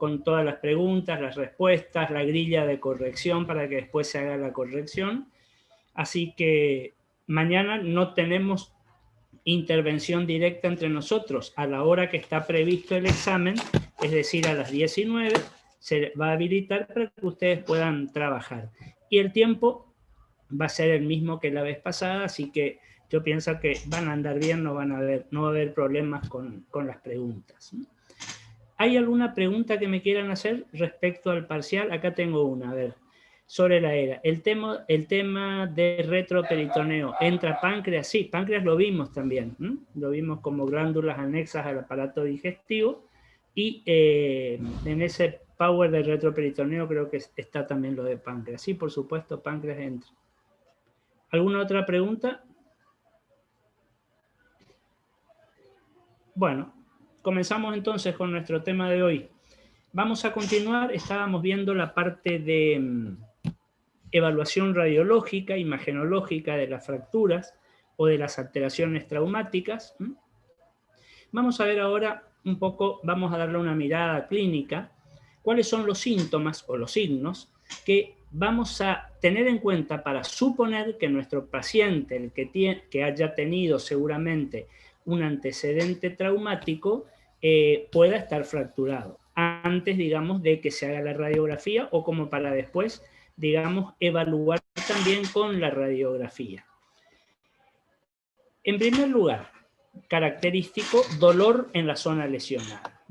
con todas las preguntas, las respuestas, la grilla de corrección para que después se haga la corrección. Así que mañana no tenemos intervención directa entre nosotros. A la hora que está previsto el examen, es decir, a las 19, se va a habilitar para que ustedes puedan trabajar. Y el tiempo va a ser el mismo que la vez pasada, así que yo pienso que van a andar bien, no va a haber problemas con las preguntas. ¿Hay alguna pregunta que me quieran hacer respecto al parcial? Acá tengo una, a ver, sobre la ERA. El tema de retroperitoneo, ¿entra páncreas? Sí, páncreas lo vimos también, ¿no? Lo vimos como glándulas anexas al aparato digestivo, y en ese power de retroperitoneo creo que está también lo de páncreas. Sí, por supuesto, páncreas entra. ¿Alguna otra pregunta? Bueno, comenzamos entonces con nuestro tema de hoy. Vamos a continuar, estábamos viendo la parte de evaluación radiológica, imagenológica de las fracturas o de las alteraciones traumáticas. Vamos a ver ahora un poco, vamos a darle una mirada clínica, cuáles son los síntomas o los signos que vamos a tener en cuenta para suponer que nuestro paciente, el que haya tenido seguramente un antecedente traumático, pueda estar fracturado antes, digamos, de que se haga la radiografía, o como para después, digamos, evaluar también con la radiografía. En primer lugar, característico, dolor en la zona lesionada,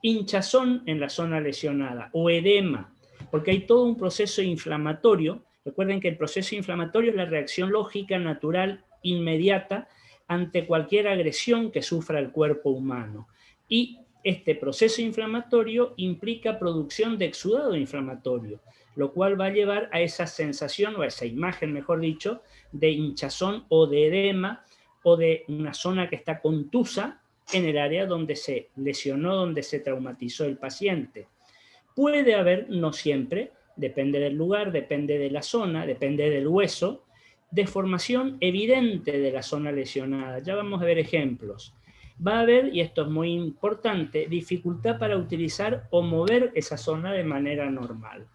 hinchazón en la zona lesionada o edema, porque hay todo un proceso inflamatorio. Recuerden que el proceso inflamatorio es la reacción lógica, natural, inmediata ante cualquier agresión que sufra el cuerpo humano. Y este proceso inflamatorio implica producción de exudado inflamatorio, lo cual va a llevar a esa sensación, o a esa imagen, mejor dicho, de hinchazón o de edema, o de una zona que está contusa en el área donde se lesionó, donde se traumatizó el paciente. Puede haber, no siempre, depende del lugar, depende de la zona, depende del hueso, deformación evidente de la zona lesionada. Ya vamos a ver ejemplos. Va a haber, y esto es muy importante, dificultad para utilizar o mover esa zona de manera normal.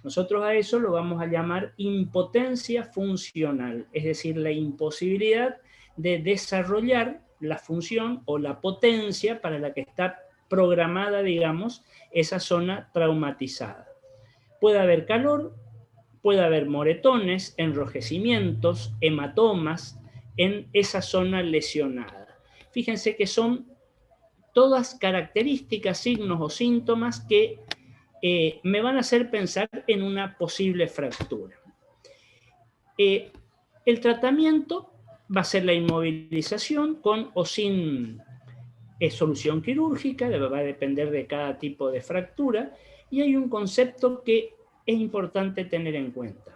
Nosotros a eso lo vamos a llamar impotencia funcional, es decir, la imposibilidad de desarrollar la función o la potencia para la que está programada, digamos, esa zona traumatizada. Puede haber calor, puede haber moretones, enrojecimientos, hematomas en esa zona lesionada. Fíjense que son todas características, signos o síntomas que me van a hacer pensar en una posible fractura. El tratamiento va a ser la inmovilización con o sin solución quirúrgica, va a depender de cada tipo de fractura, y hay un concepto que es importante tener en cuenta.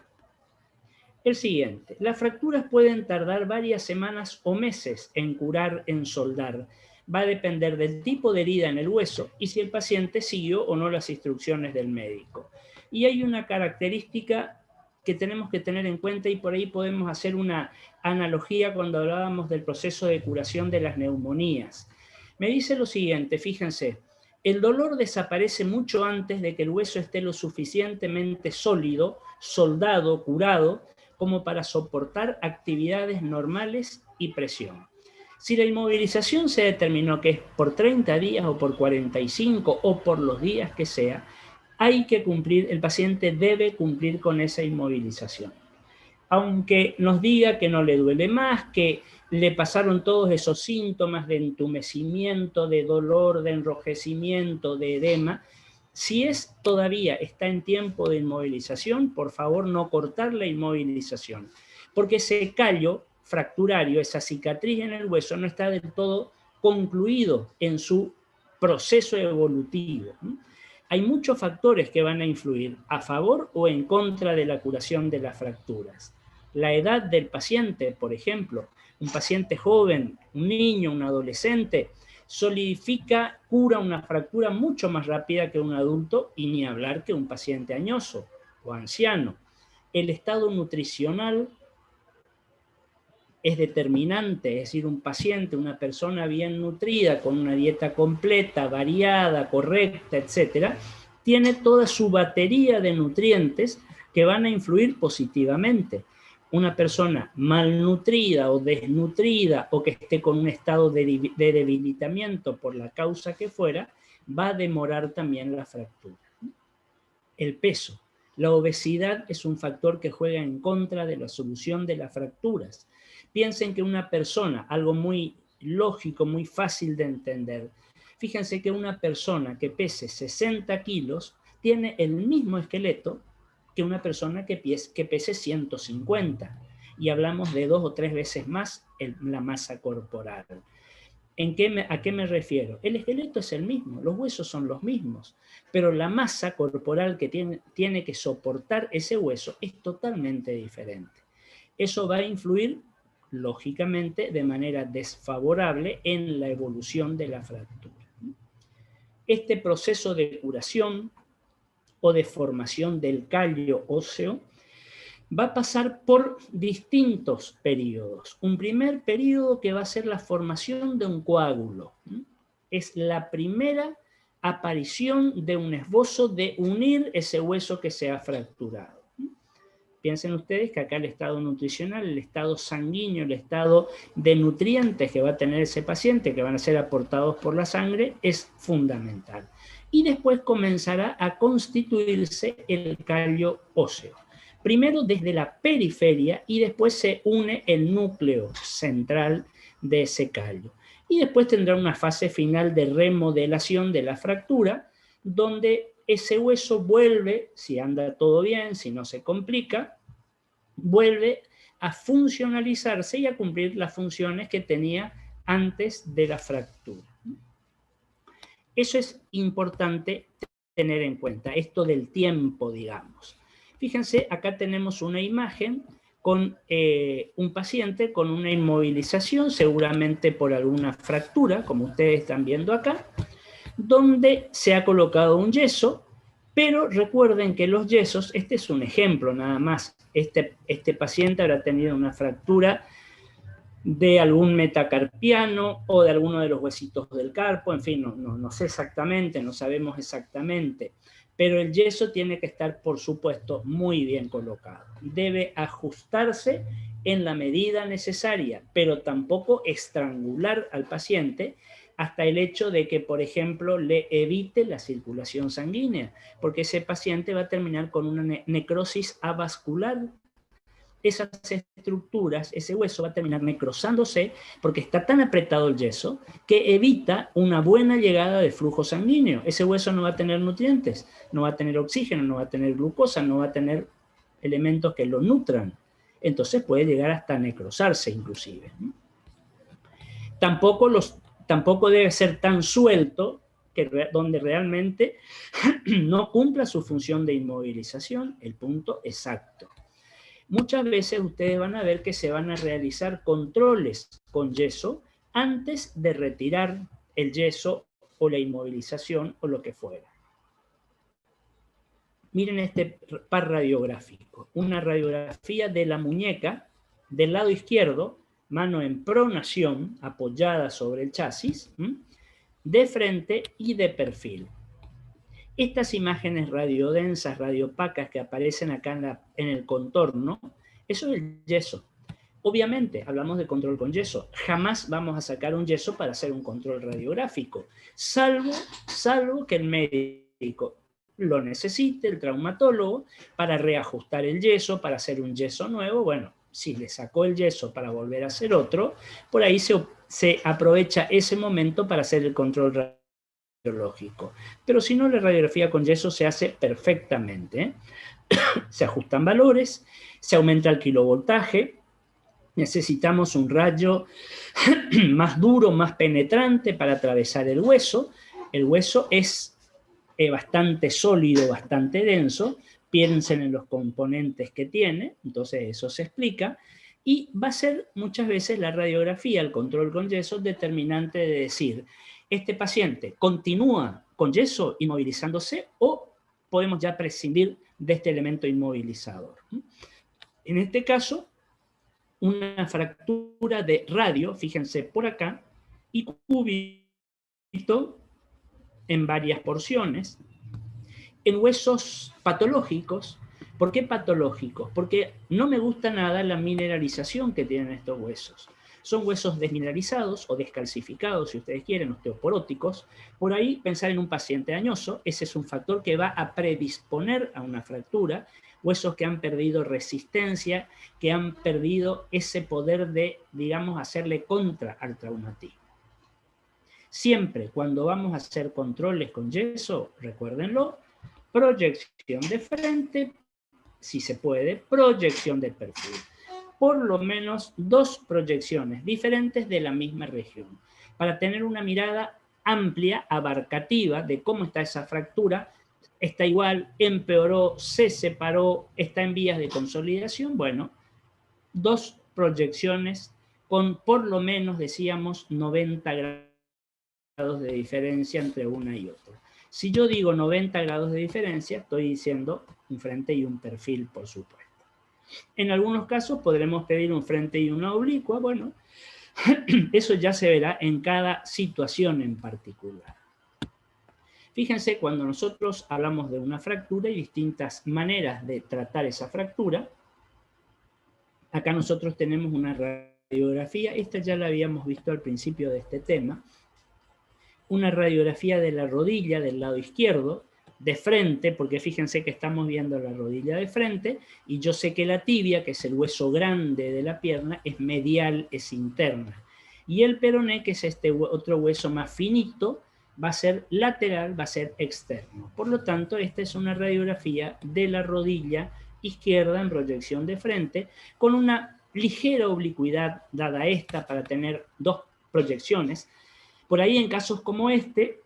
El siguiente, las fracturas pueden tardar varias semanas o meses en curar, en soldar. Va a depender del tipo de herida en el hueso y si el paciente siguió o no las instrucciones del médico. Y hay una característica que tenemos que tener en cuenta, y por ahí podemos hacer una analogía cuando hablábamos del proceso de curación de las neumonías. Me dice lo siguiente, fíjense, el dolor desaparece mucho antes de que el hueso esté lo suficientemente sólido, soldado, curado, como para soportar actividades normales y presión. Si la inmovilización se determinó que es por 30 días o por 45 o por los días que sea, hay que cumplir, el paciente debe cumplir con esa inmovilización. Aunque nos diga que no le duele más, que le pasaron todos esos síntomas de entumecimiento, de dolor, de enrojecimiento, de edema, si todavía está en tiempo de inmovilización, por favor no cortar la inmovilización, porque ese callo fracturario, esa cicatriz en el hueso, no está del todo concluido en su proceso evolutivo. Hay muchos factores que van a influir a favor o en contra de la curación de las fracturas. La edad del paciente, por ejemplo, un paciente joven, un niño, un adolescente, solidifica, cura una fractura mucho más rápida que un adulto, y ni hablar que un paciente añoso o anciano. El estado nutricional es determinante, es decir, un paciente, una persona bien nutrida, con una dieta completa, variada, correcta, etc., tiene toda su batería de nutrientes que van a influir positivamente. Una persona malnutrida o desnutrida o que esté con un estado de debilitamiento por la causa que fuera, va a demorar también la fractura. El peso. La obesidad es un factor que juega en contra de la solución de las fracturas. Piensen que una persona, algo muy lógico, muy fácil de entender, fíjense que una persona que pese 60 kilos tiene el mismo esqueleto que una persona que pese 150. Y hablamos de 2 o 3 veces más la masa corporal. ¿A qué me refiero? El esqueleto es el mismo, los huesos son los mismos, pero la masa corporal que tiene que soportar ese hueso es totalmente diferente. Eso va a influir, lógicamente, de manera desfavorable en la evolución de la fractura. Este proceso de curación o de formación del callo óseo va a pasar por distintos periodos. Un primer periodo que va a ser la formación de un coágulo. Es la primera aparición de un esbozo de unir ese hueso que se ha fracturado. Piensen ustedes que acá el estado nutricional, el estado sanguíneo, el estado de nutrientes que va a tener ese paciente, que van a ser aportados por la sangre, es fundamental. Y después comenzará a constituirse el callo óseo. Primero desde la periferia y después se une el núcleo central de ese callo. Y después tendrá una fase final de remodelación de la fractura, donde ese hueso vuelve, si anda todo bien, si no se complica, vuelve a funcionalizarse y a cumplir las funciones que tenía antes de la fractura. Eso es importante tener en cuenta, esto del tiempo, digamos. Fíjense, acá tenemos una imagen con un paciente con una inmovilización, seguramente por alguna fractura, como ustedes están viendo acá, donde se ha colocado un yeso, pero recuerden que los yesos, este es un ejemplo nada más, este paciente habrá tenido una fractura de algún metacarpiano o de alguno de los huesitos del carpo, en fin, no sé exactamente, no sabemos exactamente, pero el yeso tiene que estar, por supuesto, muy bien colocado. Debe ajustarse en la medida necesaria, pero tampoco estrangular al paciente hasta el hecho de que, por ejemplo, le evite la circulación sanguínea, porque ese paciente va a terminar con una necrosis avascular. Esas estructuras, ese hueso va a terminar necrosándose porque está tan apretado el yeso que evita una buena llegada de flujo sanguíneo. Ese hueso no va a tener nutrientes, no va a tener oxígeno, no va a tener glucosa, no va a tener elementos que lo nutran. Entonces puede llegar hasta necrosarse inclusive. Tampoco debe ser tan suelto donde realmente no cumpla su función de inmovilización, el punto exacto. Muchas veces ustedes van a ver que se van a realizar controles con yeso antes de retirar el yeso o la inmovilización o lo que fuera. Miren este par radiográfico, una radiografía de la muñeca del lado izquierdo, mano en pronación, apoyada sobre el chasis, de frente y de perfil. Estas imágenes radiodensas, radiopacas que aparecen acá en el contorno, eso es el yeso. Obviamente, hablamos de control con yeso. Jamás vamos a sacar un yeso para hacer un control radiográfico, salvo que el médico lo necesite, el traumatólogo, para reajustar el yeso, para hacer un yeso nuevo. Bueno, si le sacó el yeso para volver a hacer otro, por ahí se aprovecha ese momento para hacer el control radiológico. Pero si no, la radiografía con yeso se hace perfectamente. Se ajustan valores, se aumenta el kilovoltaje, necesitamos un rayo más duro, más penetrante para atravesar el hueso. El hueso es bastante sólido, bastante denso. Piensen en los componentes que tiene, entonces eso se explica. Y va a ser muchas veces la radiografía, el control con yeso, determinante de decir, este paciente continúa con yeso inmovilizándose o podemos ya prescindir de este elemento inmovilizador. En este caso, una fractura de radio, fíjense por acá, y cúbito en varias porciones. En huesos patológicos. ¿Por qué patológicos? Porque no me gusta nada la mineralización que tienen estos huesos. Son huesos desmineralizados o descalcificados, si ustedes quieren, osteoporóticos. Por ahí pensar en un paciente añoso, ese es un factor que va a predisponer a una fractura. Huesos que han perdido resistencia, que han perdido ese poder de, digamos, hacerle contra al traumatismo. Siempre cuando vamos a hacer controles con yeso, recuérdenlo, proyección de frente, si se puede, proyección de perfil. Por lo menos 2 proyecciones diferentes de la misma región, para tener una mirada amplia, abarcativa, de cómo está esa fractura. Está igual, empeoró, se separó, está en vías de consolidación. Bueno, 2 proyecciones con por lo menos, decíamos, 90 grados de diferencia entre una y otra. Si yo digo 90 grados de diferencia, estoy diciendo un frente y un perfil, por supuesto. En algunos casos podremos pedir un frente y una oblicua. Bueno, eso ya se verá en cada situación en particular. Fíjense, cuando nosotros hablamos de una fractura hay distintas maneras de tratar esa fractura. Acá nosotros tenemos una radiografía, esta ya la habíamos visto al principio de este tema, una radiografía de la rodilla del lado izquierdo, de frente, porque fíjense que estamos viendo la rodilla de frente, y yo sé que la tibia, que es el hueso grande de la pierna, es medial, es interna. Y el peroné, que es este otro hueso más finito, va a ser lateral, va a ser externo. Por lo tanto, esta es una radiografía de la rodilla izquierda en proyección de frente, con una ligera oblicuidad dada esta para tener 2 proyecciones. Por ahí, en casos como este,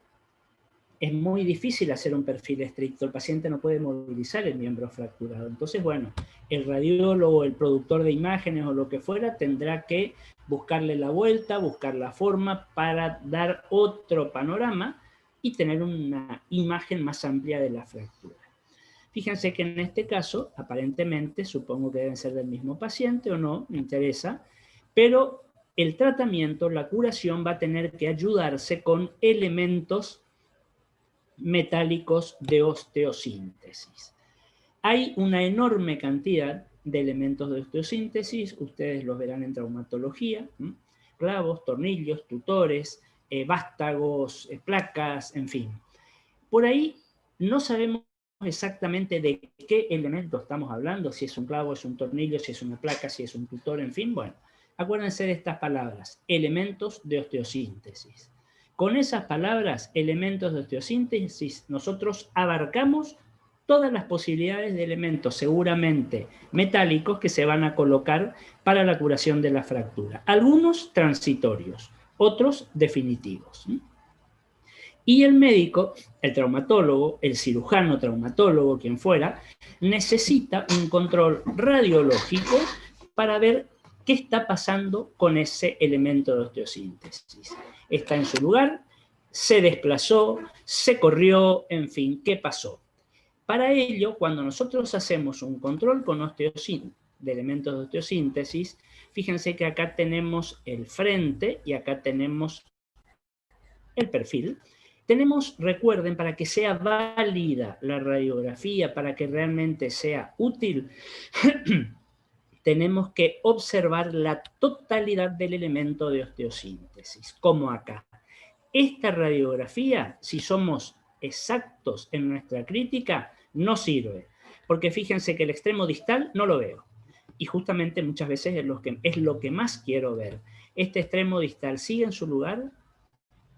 es muy difícil hacer un perfil estricto. El paciente no puede movilizar el miembro fracturado. Entonces, bueno, el radiólogo, el productor de imágenes o lo que fuera, tendrá que buscarle la vuelta, buscar la forma para dar otro panorama y tener una imagen más amplia de la fractura. Fíjense que en este caso, aparentemente, supongo que deben ser del mismo paciente o no, me interesa, pero el tratamiento, la curación, va a tener que ayudarse con elementos metálicos de osteosíntesis. Hay una enorme cantidad de elementos de osteosíntesis, ustedes los verán en traumatología, clavos, tornillos, tutores, vástagos, placas, en fin. Por ahí no sabemos exactamente de qué elemento estamos hablando, si es un clavo, es un tornillo, si es una placa, si es un tutor, en fin. Bueno, acuérdense de estas palabras, elementos de osteosíntesis. Con esas palabras, elementos de osteosíntesis, nosotros abarcamos todas las posibilidades de elementos seguramente metálicos que se van a colocar para la curación de la fractura. Algunos transitorios, otros definitivos. Y el médico, el traumatólogo, el cirujano traumatólogo, quien fuera, necesita un control radiológico para ver qué está pasando con ese elemento de osteosíntesis. Está en su lugar, se desplazó, se corrió, en fin, ¿qué pasó? Para ello, cuando nosotros hacemos un control con de elementos de osteosíntesis, fíjense que acá tenemos el frente y acá tenemos el perfil. Tenemos, recuerden, para que sea válida la radiografía, para que realmente sea útil, tenemos que observar la totalidad del elemento de osteosíntesis, como acá. Esta radiografía, si somos exactos en nuestra crítica, no sirve, porque fíjense que el extremo distal no lo veo, y justamente muchas veces es lo que más quiero ver. Este extremo distal sigue en su lugar,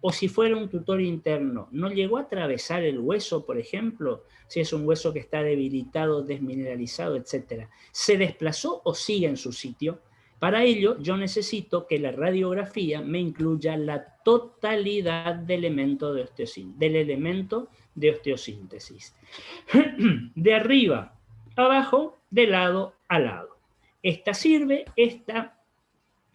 o si fuera un tutor interno, ¿no llegó a atravesar el hueso, por ejemplo? Si es un hueso que está debilitado, desmineralizado, etc. ¿Se desplazó o sigue en su sitio? Para ello, yo necesito que la radiografía me incluya la totalidad del elemento de osteosíntesis. De arriba a abajo, de lado a lado. Esta sirve, esta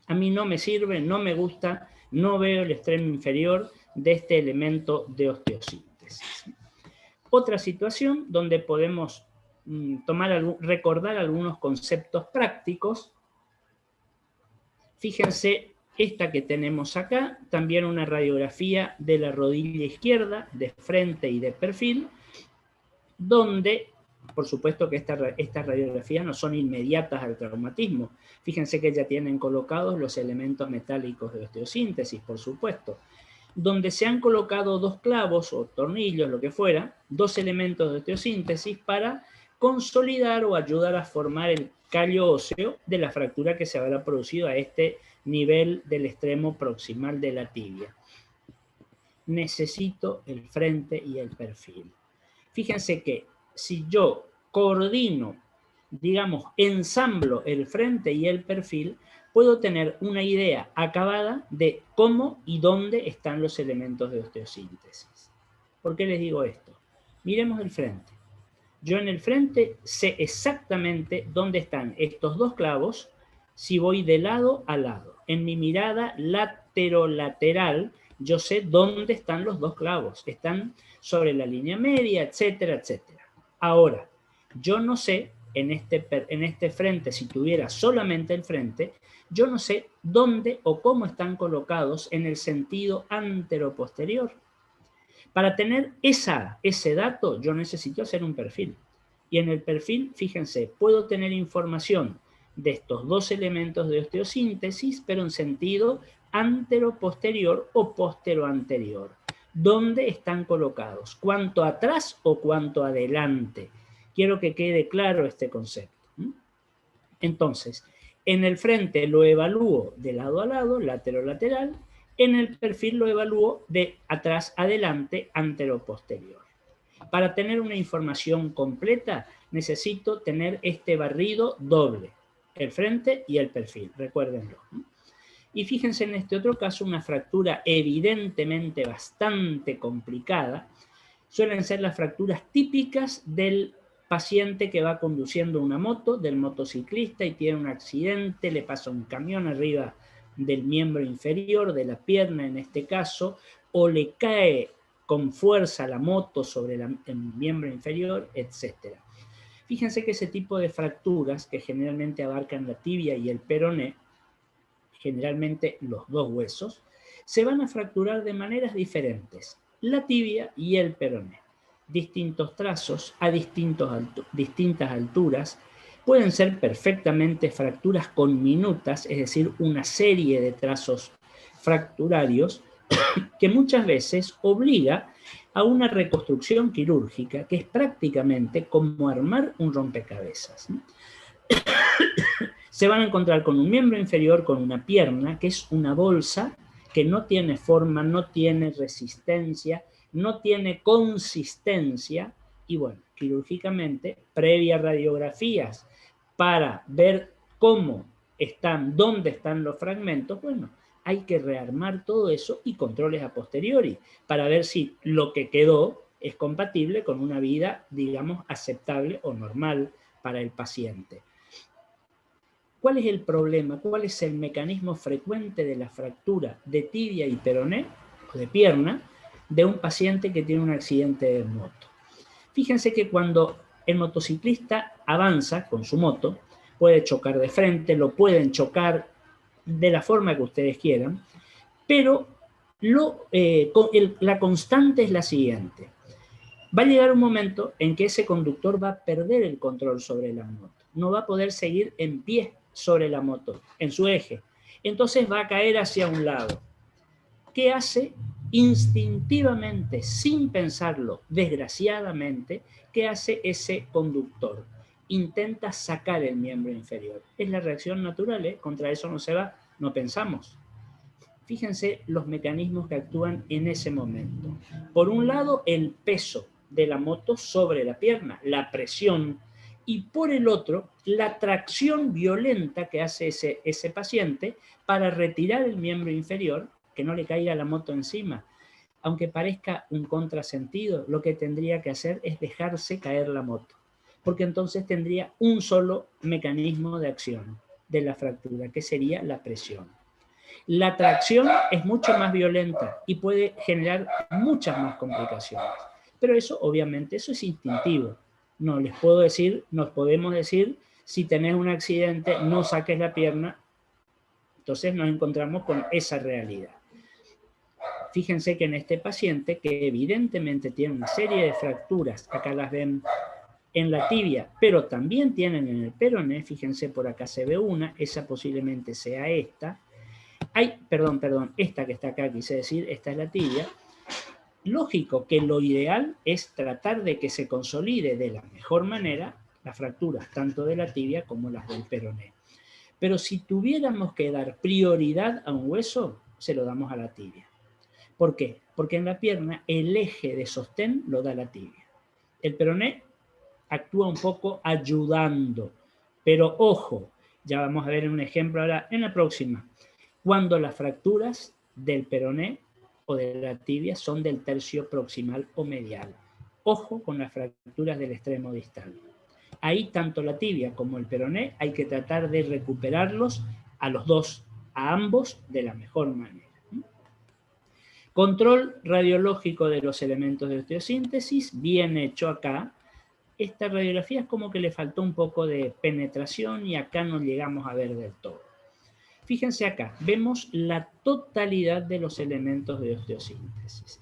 a mí no me sirve, no me gusta, no veo el extremo inferior de este elemento de osteosíntesis. Otra situación donde podemos recordar algunos conceptos prácticos Fíjense esta que tenemos acá, también una radiografía de la rodilla izquierda, de frente y de perfil, donde, por supuesto que estas radiografías no son inmediatas al traumatismo. Fíjense que ya tienen colocados los elementos metálicos de osteosíntesis, por supuesto, donde se han colocado dos clavos o tornillos, lo que fuera, dos elementos de osteosíntesis para consolidar o ayudar a formar el callo óseo de la fractura que se habrá producido a este nivel del extremo proximal de la tibia. Necesito el frente y el perfil. Fíjense que si yo coordino, digamos, ensamblo el frente y el perfil, puedo tener una idea acabada de cómo y dónde están los elementos de osteosíntesis. ¿Por qué les digo esto? Miremos el frente. Yo en el frente sé exactamente dónde están estos dos clavos si voy de lado a lado. En mi mirada laterolateral, yo sé dónde están los dos clavos. Están sobre la línea media, etcétera, etcétera. Ahora, yo no sé, en este frente, si tuviera solamente el frente, yo no sé dónde o cómo están colocados en el sentido anteroposterior. Para tener ese dato, yo necesito hacer un perfil. Y en el perfil, fíjense, puedo tener información de estos dos elementos de osteosíntesis, pero en sentido anteroposterior o posteroanterior. ¿Dónde están colocados? ¿Cuánto atrás o cuánto adelante? Quiero que quede claro este concepto. Entonces, en el frente lo evalúo de lado a lado, lateral, en el perfil lo evalúo de atrás adelante, antero-posterior. Para tener una información completa, necesito tener este barrido doble, el frente y el perfil, recuérdenlo. Y fíjense en este otro caso, una fractura evidentemente bastante complicada, suelen ser las fracturas típicas del paciente que va conduciendo una moto, del motociclista, y tiene un accidente, le pasa un camión arriba del miembro inferior, de la pierna en este caso, o le cae con fuerza la moto sobre el miembro inferior, etc. Fíjense que ese tipo de fracturas, que generalmente abarcan la tibia y el peroné, generalmente los dos huesos, se van a fracturar de maneras diferentes, la tibia y el peroné. Distintos trazos a distintas alturas, pueden ser perfectamente fracturas conminutas, es decir, una serie de trazos fracturarios que muchas veces obliga a una reconstrucción quirúrgica que es prácticamente como armar un rompecabezas. Se van a encontrar con un miembro inferior, con una pierna, que es una bolsa que no tiene forma, no tiene resistencia, no tiene consistencia, y bueno, quirúrgicamente, previa radiografías para ver cómo están, dónde están los fragmentos, bueno, hay que rearmar todo eso y controles a posteriori para ver si lo que quedó es compatible con una vida, digamos, aceptable o normal para el paciente. ¿Cuál es el problema? ¿Cuál es el mecanismo frecuente de la fractura de tibia y peroné, o de pierna, de un paciente que tiene un accidente de moto? Fíjense que cuando el motociclista avanza con su moto, puede chocar de frente, lo pueden chocar de la forma que ustedes quieran, pero la constante es la siguiente. Va a llegar un momento en que ese conductor va a perder el control sobre la moto. No va a poder seguir en pie sobre la moto, en su eje. Entonces va a caer hacia un lado. ¿Qué hace? Instintivamente, sin pensarlo, desgraciadamente, ¿qué hace ese conductor? Intenta sacar el miembro inferior. Es la reacción natural, ¿eh? Contra eso no se va, no pensamos. Fíjense los mecanismos que actúan en ese momento. Por un lado, el peso de la moto sobre la pierna, la presión, y por el otro, la tracción violenta que hace ese paciente para retirar el miembro inferior, que no le caiga la moto encima. Aunque parezca un contrasentido, lo que tendría que hacer es dejarse caer la moto, porque entonces tendría un solo mecanismo de acción de la fractura, que sería la presión. La tracción es mucho más violenta y puede generar muchas más complicaciones. Pero eso, obviamente, eso es instintivo. No les puedo decir, nos podemos decir, si tenés un accidente, no saques la pierna, Entonces nos encontramos con esa realidad. Fíjense que en este paciente, que evidentemente tiene una serie de fracturas, acá las ven en la tibia, pero también tienen en el peroné, fíjense por acá se ve una, esa posiblemente sea esta. Perdón, esta que está acá, quise decir, esta es la tibia. Lógico que lo ideal es tratar de que se consolide de la mejor manera las fracturas, tanto de la tibia como las del peroné. Pero si tuviéramos que dar prioridad a un hueso, se lo damos a la tibia. ¿Por qué? Porque en la pierna el eje de sostén lo da la tibia. El peroné actúa un poco ayudando, pero ojo, ya vamos a ver un ejemplo ahora en la próxima, cuando las fracturas del peroné o de la tibia son del tercio proximal o medial. Ojo con las fracturas del extremo distal. Ahí tanto la tibia como el peroné hay que tratar de recuperarlos a los dos, a ambos, de la mejor manera. Control radiológico de los elementos de osteosíntesis, bien hecho acá. Esta radiografía es como que le faltó un poco de penetración y acá no llegamos a ver del todo. Fíjense acá, vemos la totalidad de los elementos de osteosíntesis.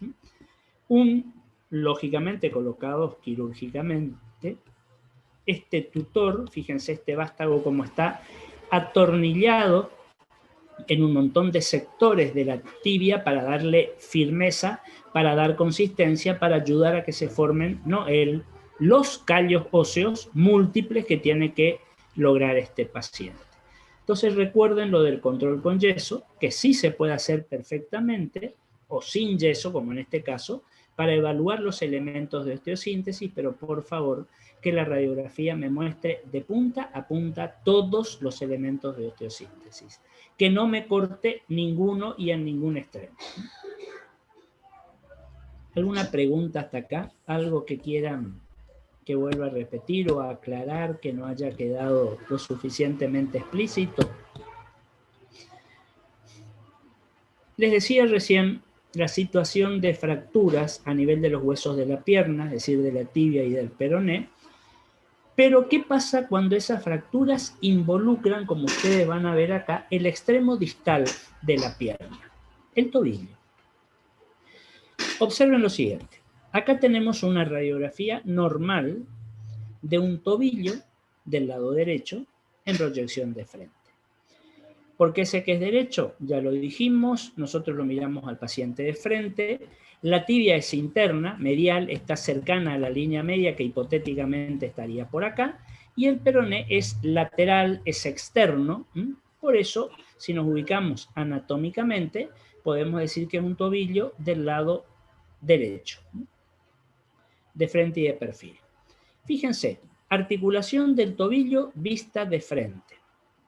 Lógicamente colocados quirúrgicamente, este tutor, fíjense este vástago como está atornillado en un montón de sectores de la tibia para darle firmeza, para dar consistencia, para ayudar a que se formen los callos óseos múltiples que tiene que lograr este paciente. Entonces recuerden lo del control con yeso, que sí se puede hacer perfectamente, o sin yeso, como en este caso, para evaluar los elementos de osteosíntesis, pero por favor que la radiografía me muestre de punta a punta todos los elementos de osteosíntesis, que no me corte ninguno y en ningún extremo. ¿Alguna pregunta hasta acá? ¿Algo que quieran que vuelva a repetir o a aclarar que no haya quedado lo suficientemente explícito? Les decía recién la situación de fracturas a nivel de los huesos de la pierna, es decir, de la tibia y del peroné. Pero, ¿qué pasa cuando esas fracturas involucran, como ustedes van a ver acá, el extremo distal de la pierna, el tobillo? Observen lo siguiente. Acá tenemos una radiografía normal de un tobillo del lado derecho en proyección de frente. ¿Por qué sé que es derecho? Ya lo dijimos, nosotros lo miramos al paciente de frente. La tibia es interna, medial, está cercana a la línea media que hipotéticamente estaría por acá, y el peroné es lateral, es externo. Por eso, si nos ubicamos anatómicamente, podemos decir que es un tobillo del lado derecho, de frente y de perfil. Fíjense, articulación del tobillo vista de frente.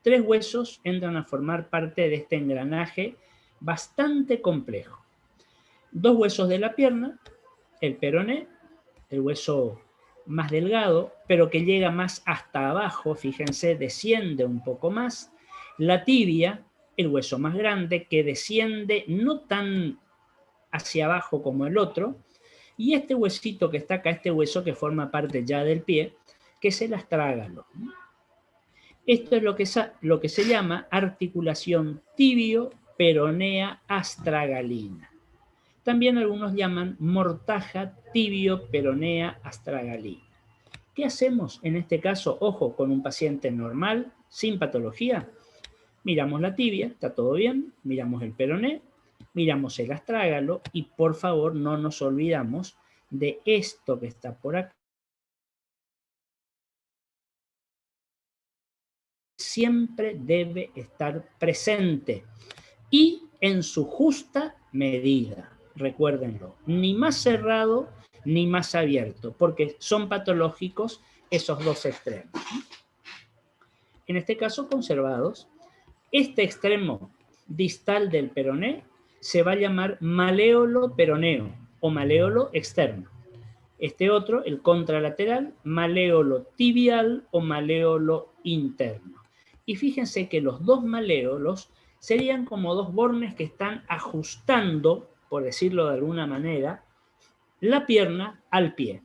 3 huesos entran a formar parte de este engranaje bastante complejo. 2 huesos de la pierna, el peroné, el hueso más delgado, pero que llega más hasta abajo, fíjense, desciende un poco más. La tibia, el hueso más grande, que desciende no tan hacia abajo como el otro. Y este huesito que está acá, este hueso que forma parte ya del pie, que es el astrágalo. Esto es lo que se llama articulación tibio-peronea astragalina. También algunos llaman mortaja tibio-peronea astragalina. ¿Qué hacemos en este caso? Ojo, con un paciente normal, sin patología. Miramos la tibia, está todo bien, miramos el peroné, miramos el astrágalo y por favor no nos olvidamos de esto que está por acá. Siempre debe estar presente y en su justa medida. Recuérdenlo, ni más cerrado ni más abierto, porque son patológicos esos dos extremos. En este caso, conservados. Este extremo distal del peroné se va a llamar maléolo peroneo o maléolo externo. Este otro, el contralateral, maléolo tibial o maléolo interno. Y fíjense que los dos maléolos serían como dos bornes que están ajustando, por decirlo de alguna manera, la pierna al pie.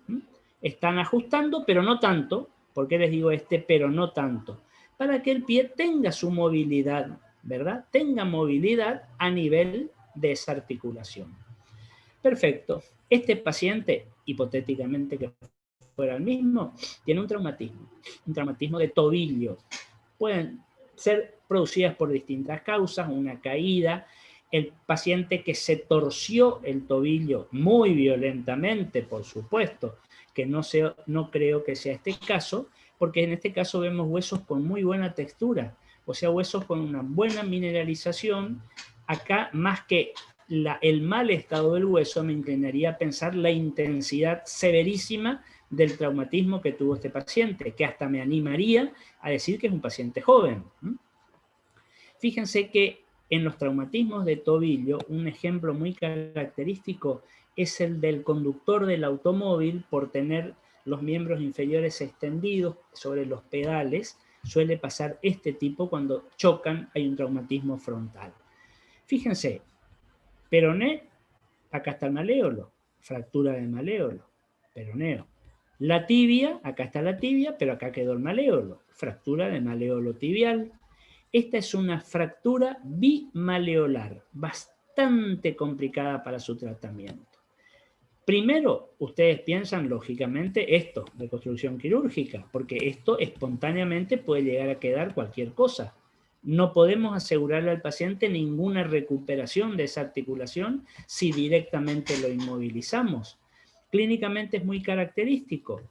Están ajustando, pero no tanto. ¿Por qué les digo pero no tanto? Para que el pie tenga su movilidad ¿verdad? Tenga movilidad a nivel de esa articulación. Perfecto. Este paciente, hipotéticamente que fuera el mismo, tiene un traumatismo de tobillo. Pueden ser producidas por distintas causas, una caída, el paciente que se torció el tobillo muy violentamente, por supuesto, que no creo que sea este caso, porque en este caso vemos huesos con muy buena textura, o sea, huesos con una buena mineralización. Acá, más que el mal estado del hueso, me inclinaría a pensar la intensidad severísima del traumatismo que tuvo este paciente, que hasta me animaría a decir que es un paciente joven. Fíjense que en los traumatismos de tobillo, un ejemplo muy característico es el del conductor del automóvil por tener los miembros inferiores extendidos sobre los pedales. Suele pasar este tipo cuando chocan, hay un traumatismo frontal. Fíjense, peroné, acá está el maléolo, fractura de maléolo, peroneo. La tibia, acá está la tibia, pero acá quedó el maléolo, fractura de maléolo tibial. Esta es una fractura bimaleolar, bastante complicada para su tratamiento. Primero, ustedes piensan, lógicamente, esto, reconstrucción quirúrgica, porque esto espontáneamente puede llegar a quedar cualquier cosa. No podemos asegurarle al paciente ninguna recuperación de esa articulación si directamente lo inmovilizamos. Clínicamente es muy característico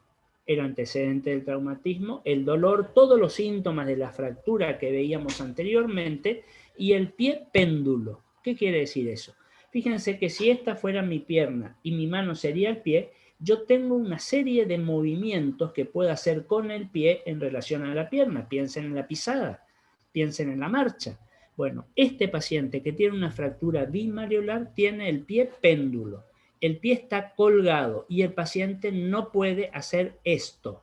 el antecedente del traumatismo, el dolor, todos los síntomas de la fractura que veíamos anteriormente y el pie péndulo. ¿Qué quiere decir eso? Fíjense que si esta fuera mi pierna y mi mano sería el pie, yo tengo una serie de movimientos que puedo hacer con el pie en relación a la pierna. Piensen en la pisada, piensen en la marcha. Bueno, este paciente que tiene una fractura bimaleolar tiene el pie péndulo. El pie está colgado y el paciente no puede hacer esto.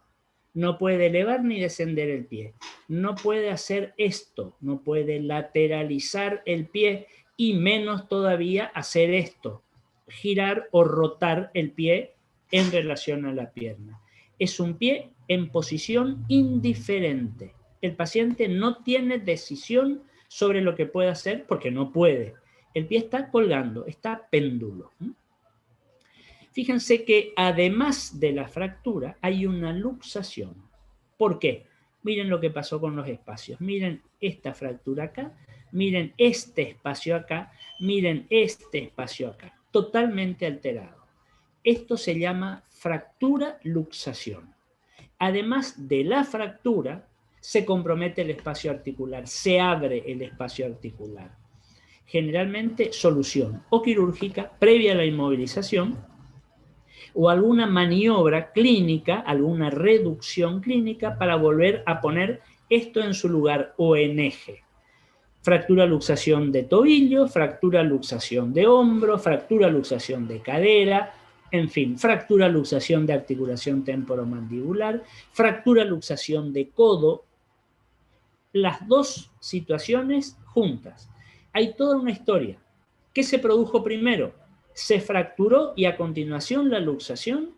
No puede elevar ni descender el pie. No puede hacer esto. No puede lateralizar el pie y menos todavía hacer esto. Girar o rotar el pie en relación a la pierna. Es un pie en posición indiferente. El paciente no tiene decisión sobre lo que puede hacer porque no puede. El pie está colgando, está péndulo. Fíjense que además de la fractura hay una luxación. ¿Por qué? Miren lo que pasó con los espacios. Miren esta fractura acá, miren este espacio acá, miren este espacio acá. Totalmente alterado. Esto se llama fractura-luxación. Además de la fractura, se compromete el espacio articular, se abre el espacio articular. Generalmente solución o quirúrgica previa a la inmovilización, o alguna maniobra clínica, alguna reducción clínica para volver a poner esto en su lugar o en eje. Fractura luxación de tobillo, fractura luxación de hombro, fractura luxación de cadera, en fin, fractura luxación de articulación temporomandibular, fractura luxación de codo. Las dos situaciones juntas. Hay toda una historia. ¿Qué se produjo primero? ¿Se fracturó y a continuación la luxación?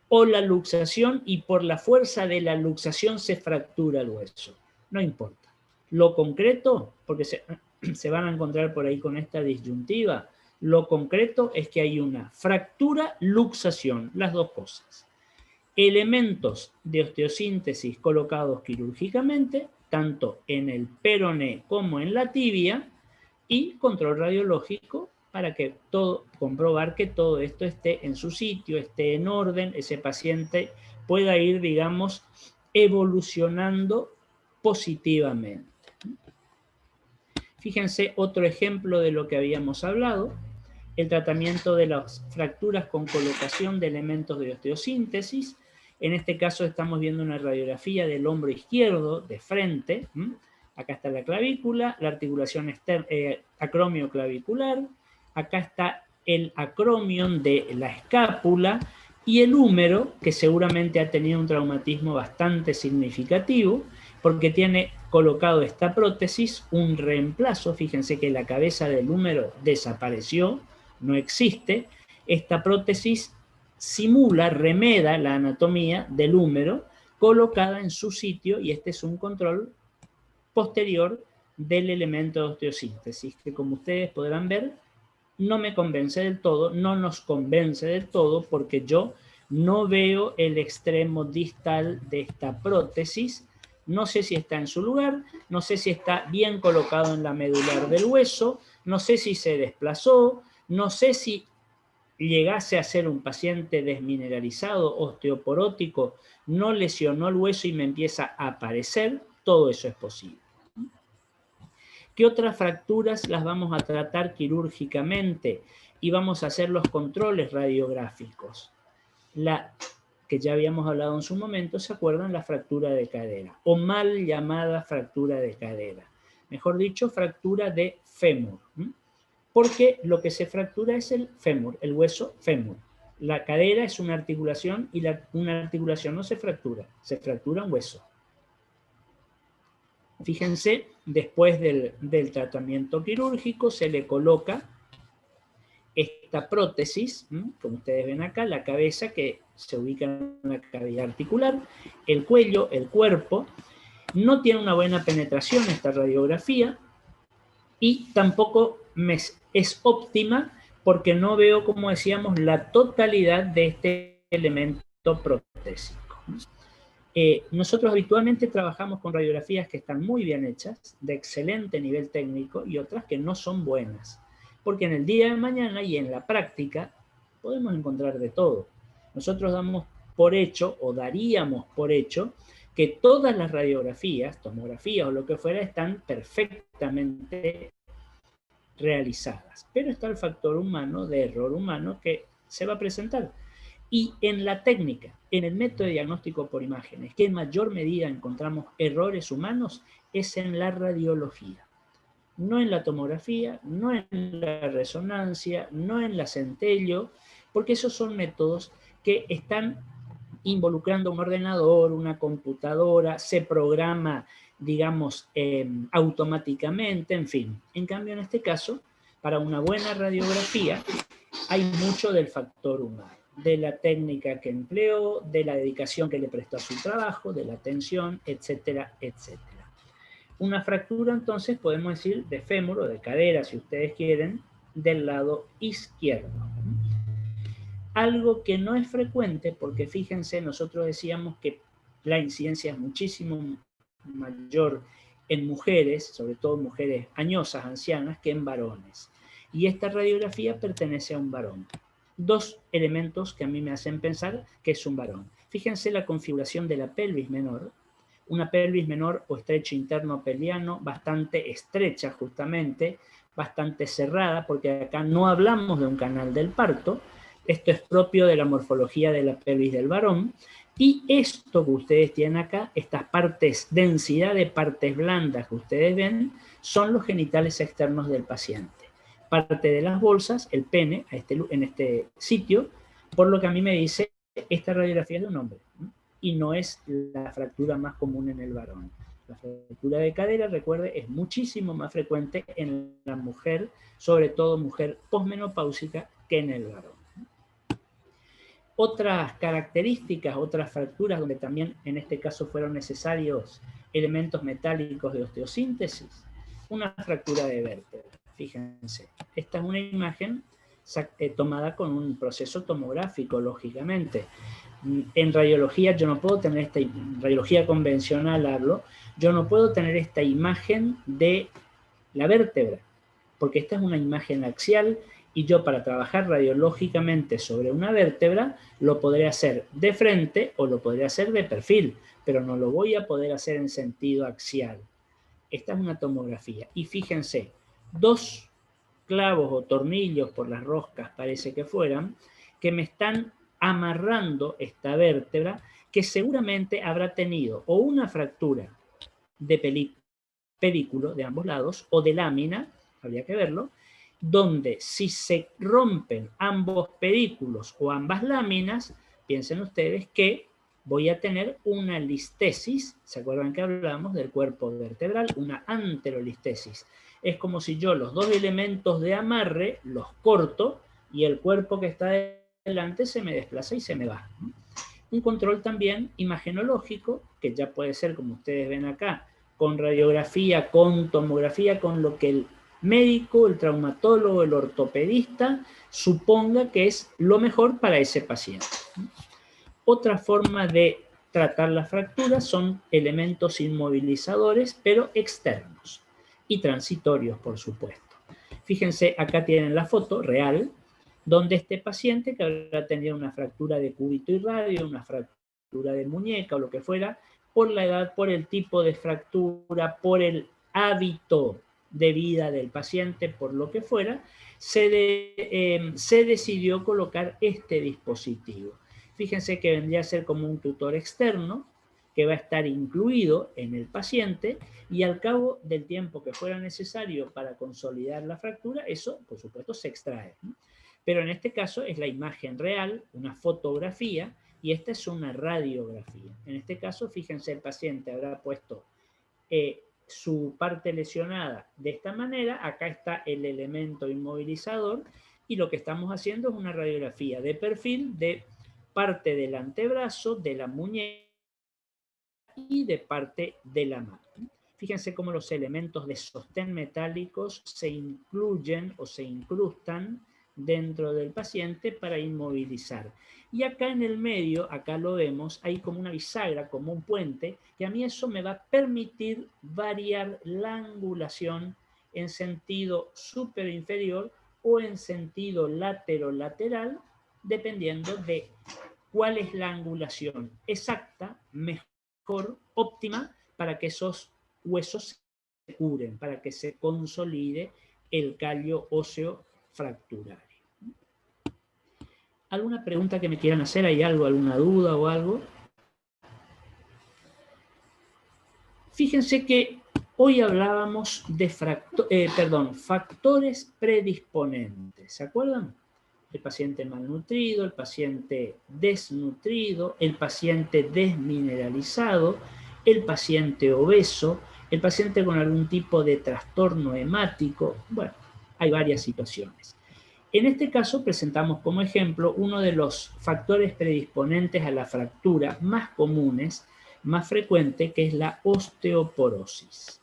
¿O la luxación y por la fuerza de la luxación se fractura el hueso? No importa. Lo concreto, porque se van a encontrar por ahí con esta disyuntiva, lo concreto es que hay una fractura-luxación, las dos cosas. Elementos de osteosíntesis colocados quirúrgicamente, tanto en el peroné como en la tibia, y control radiológico para que comprobar que todo esto esté en su sitio, esté en orden, ese paciente pueda ir, digamos, evolucionando positivamente. Fíjense otro ejemplo de lo que habíamos hablado, el tratamiento de las fracturas con colocación de elementos de osteosíntesis. En este caso estamos viendo una radiografía del hombro izquierdo de frente. Acá está la clavícula, la articulación acromioclavicular. Acá está el acromion de la escápula y el húmero, que seguramente ha tenido un traumatismo bastante significativo, porque tiene colocado esta prótesis, un reemplazo. Fíjense que la cabeza del húmero desapareció, no existe. Esta prótesis simula, remeda la anatomía del húmero colocada en su sitio, y este es un control posterior del elemento de osteosíntesis, que como ustedes podrán ver, no me convence del todo, no nos convence del todo, porque yo no veo el extremo distal de esta prótesis, no sé si está en su lugar, no sé si está bien colocado en la medular del hueso, no sé si se desplazó, no sé si llegase a ser un paciente desmineralizado, osteoporótico, no lesionó el hueso y me empieza a aparecer, todo eso es posible. ¿Qué otras fracturas las vamos a tratar quirúrgicamente? Y vamos a hacer los controles radiográficos. La que ya habíamos hablado en su momento, ¿se acuerdan? La fractura de cadera, o mal llamada fractura de cadera. Mejor dicho, fractura de fémur. Porque lo que se fractura es el fémur, el hueso fémur. La cadera es una articulación y una articulación no se fractura un hueso. Fíjense, después del tratamiento quirúrgico se le coloca esta prótesis, como ustedes ven acá, la cabeza que se ubica en la cavidad articular, el cuello, el cuerpo. No tiene una buena penetración esta radiografía y tampoco es óptima porque no veo, como decíamos, la totalidad de este elemento protésico. Nosotros habitualmente trabajamos con radiografías que están muy bien hechas, de excelente nivel técnico, y otras que no son buenas. Porque en el día de mañana y en la práctica podemos encontrar de todo. Nosotros damos por hecho, o daríamos por hecho, que todas las radiografías, tomografías o lo que fuera, están perfectamente realizadas. Pero está el factor humano, de error humano, que se va a presentar. Y en la técnica, en el método de diagnóstico por imágenes, que en mayor medida encontramos errores humanos, es en la radiología. No en la tomografía, no en la resonancia, no en la centello, porque esos son métodos que están involucrando un ordenador, una computadora, se programa, digamos, automáticamente, en fin. En cambio, en este caso, para una buena radiografía, hay mucho del factor humano, de la técnica que empleó, de la dedicación que le prestó a su trabajo, de la atención, etcétera, etcétera. Una fractura, entonces, podemos decir de fémur o de cadera, si ustedes quieren, del lado izquierdo. Algo que no es frecuente, porque fíjense, nosotros decíamos que la incidencia es muchísimo mayor en mujeres, sobre todo mujeres añosas, ancianas, que en varones. Y esta radiografía pertenece a un varón. Dos elementos que a mí me hacen pensar que es un varón. Fíjense la configuración de la pelvis menor, una pelvis menor o estrecho interno pelviano, bastante estrecha justamente, bastante cerrada, porque acá no hablamos de un canal del parto, esto es propio de la morfología de la pelvis del varón, y esto que ustedes tienen acá, estas partes, densidad de partes blandas que ustedes ven, son los genitales externos del paciente. Parte de las bolsas, el pene, en este sitio, por lo que a mí me dice, esta radiografía es de un hombre, y no es la fractura más común en el varón. La fractura de cadera, recuerde, es muchísimo más frecuente en la mujer, sobre todo mujer posmenopáusica, que en el varón. Otras características, otras fracturas donde también en este caso fueron necesarios elementos metálicos de osteosíntesis, una fractura de vértebra. Fíjense, esta es una imagen tomada con un proceso tomográfico, lógicamente. En radiología yo no puedo tener radiología convencional hablo, yo no puedo tener esta imagen de la vértebra, porque esta es una imagen axial y yo para trabajar radiológicamente sobre una vértebra lo podré hacer de frente o lo podré hacer de perfil, pero no lo voy a poder hacer en sentido axial. Esta es una tomografía. Y fíjense, dos clavos o tornillos por las roscas, parece que fueran, que me están amarrando esta vértebra que seguramente habrá tenido o una fractura de pedículo de ambos lados o de lámina, habría que verlo, donde si se rompen ambos pedículos o ambas láminas, piensen ustedes que voy a tener una listesis, ¿se acuerdan que hablamos del cuerpo vertebral? Una anterolistesis. Es como si yo los dos elementos de amarre los corto y el cuerpo que está delante se me desplaza y se me va. Un control también imagenológico, que ya puede ser, como ustedes ven acá, con radiografía, con tomografía, con lo que el médico, el traumatólogo, el ortopedista suponga que es lo mejor para ese paciente. Otra forma de tratar la fractura son elementos inmovilizadores, pero externos y transitorios, por supuesto. Fíjense, acá tienen la foto real, donde este paciente que habrá tenido una fractura de cúbito y radio, una fractura de muñeca o lo que fuera, por la edad, por el tipo de fractura, por el hábito de vida del paciente, por lo que fuera, se decidió colocar este dispositivo. Fíjense que vendría a ser como un tutor externo que va a estar incluido en el paciente y al cabo del tiempo que fuera necesario para consolidar la fractura, eso por supuesto se extrae, ¿no? Pero en este caso es la imagen real, una fotografía, y esta es una radiografía. En este caso, fíjense, el paciente habrá puesto su parte lesionada de esta manera, acá está el elemento inmovilizador, y lo que estamos haciendo es una radiografía de perfil de parte del antebrazo, de la muñeca y de parte de la mano. Fíjense cómo los elementos de sostén metálicos se incluyen o se incrustan dentro del paciente para inmovilizar. Y acá en el medio, acá lo vemos, hay como una bisagra, como un puente, que a mí eso me va a permitir variar la angulación en sentido superior inferior o en sentido latero-lateral, dependiendo de cuál es la angulación exacta, mejor, óptima, para que esos huesos se curen, para que se consolide el callo óseo fracturario. ¿Alguna pregunta que me quieran hacer? ¿Hay algo, alguna duda o algo? Fíjense que hoy hablábamos de factores predisponentes, ¿se acuerdan? El paciente malnutrido, el paciente desnutrido, el paciente desmineralizado, el paciente obeso, el paciente con algún tipo de trastorno hemático. Bueno, hay varias situaciones. En este caso presentamos como ejemplo uno de los factores predisponentes a la fractura más comunes, más frecuente, que es la osteoporosis.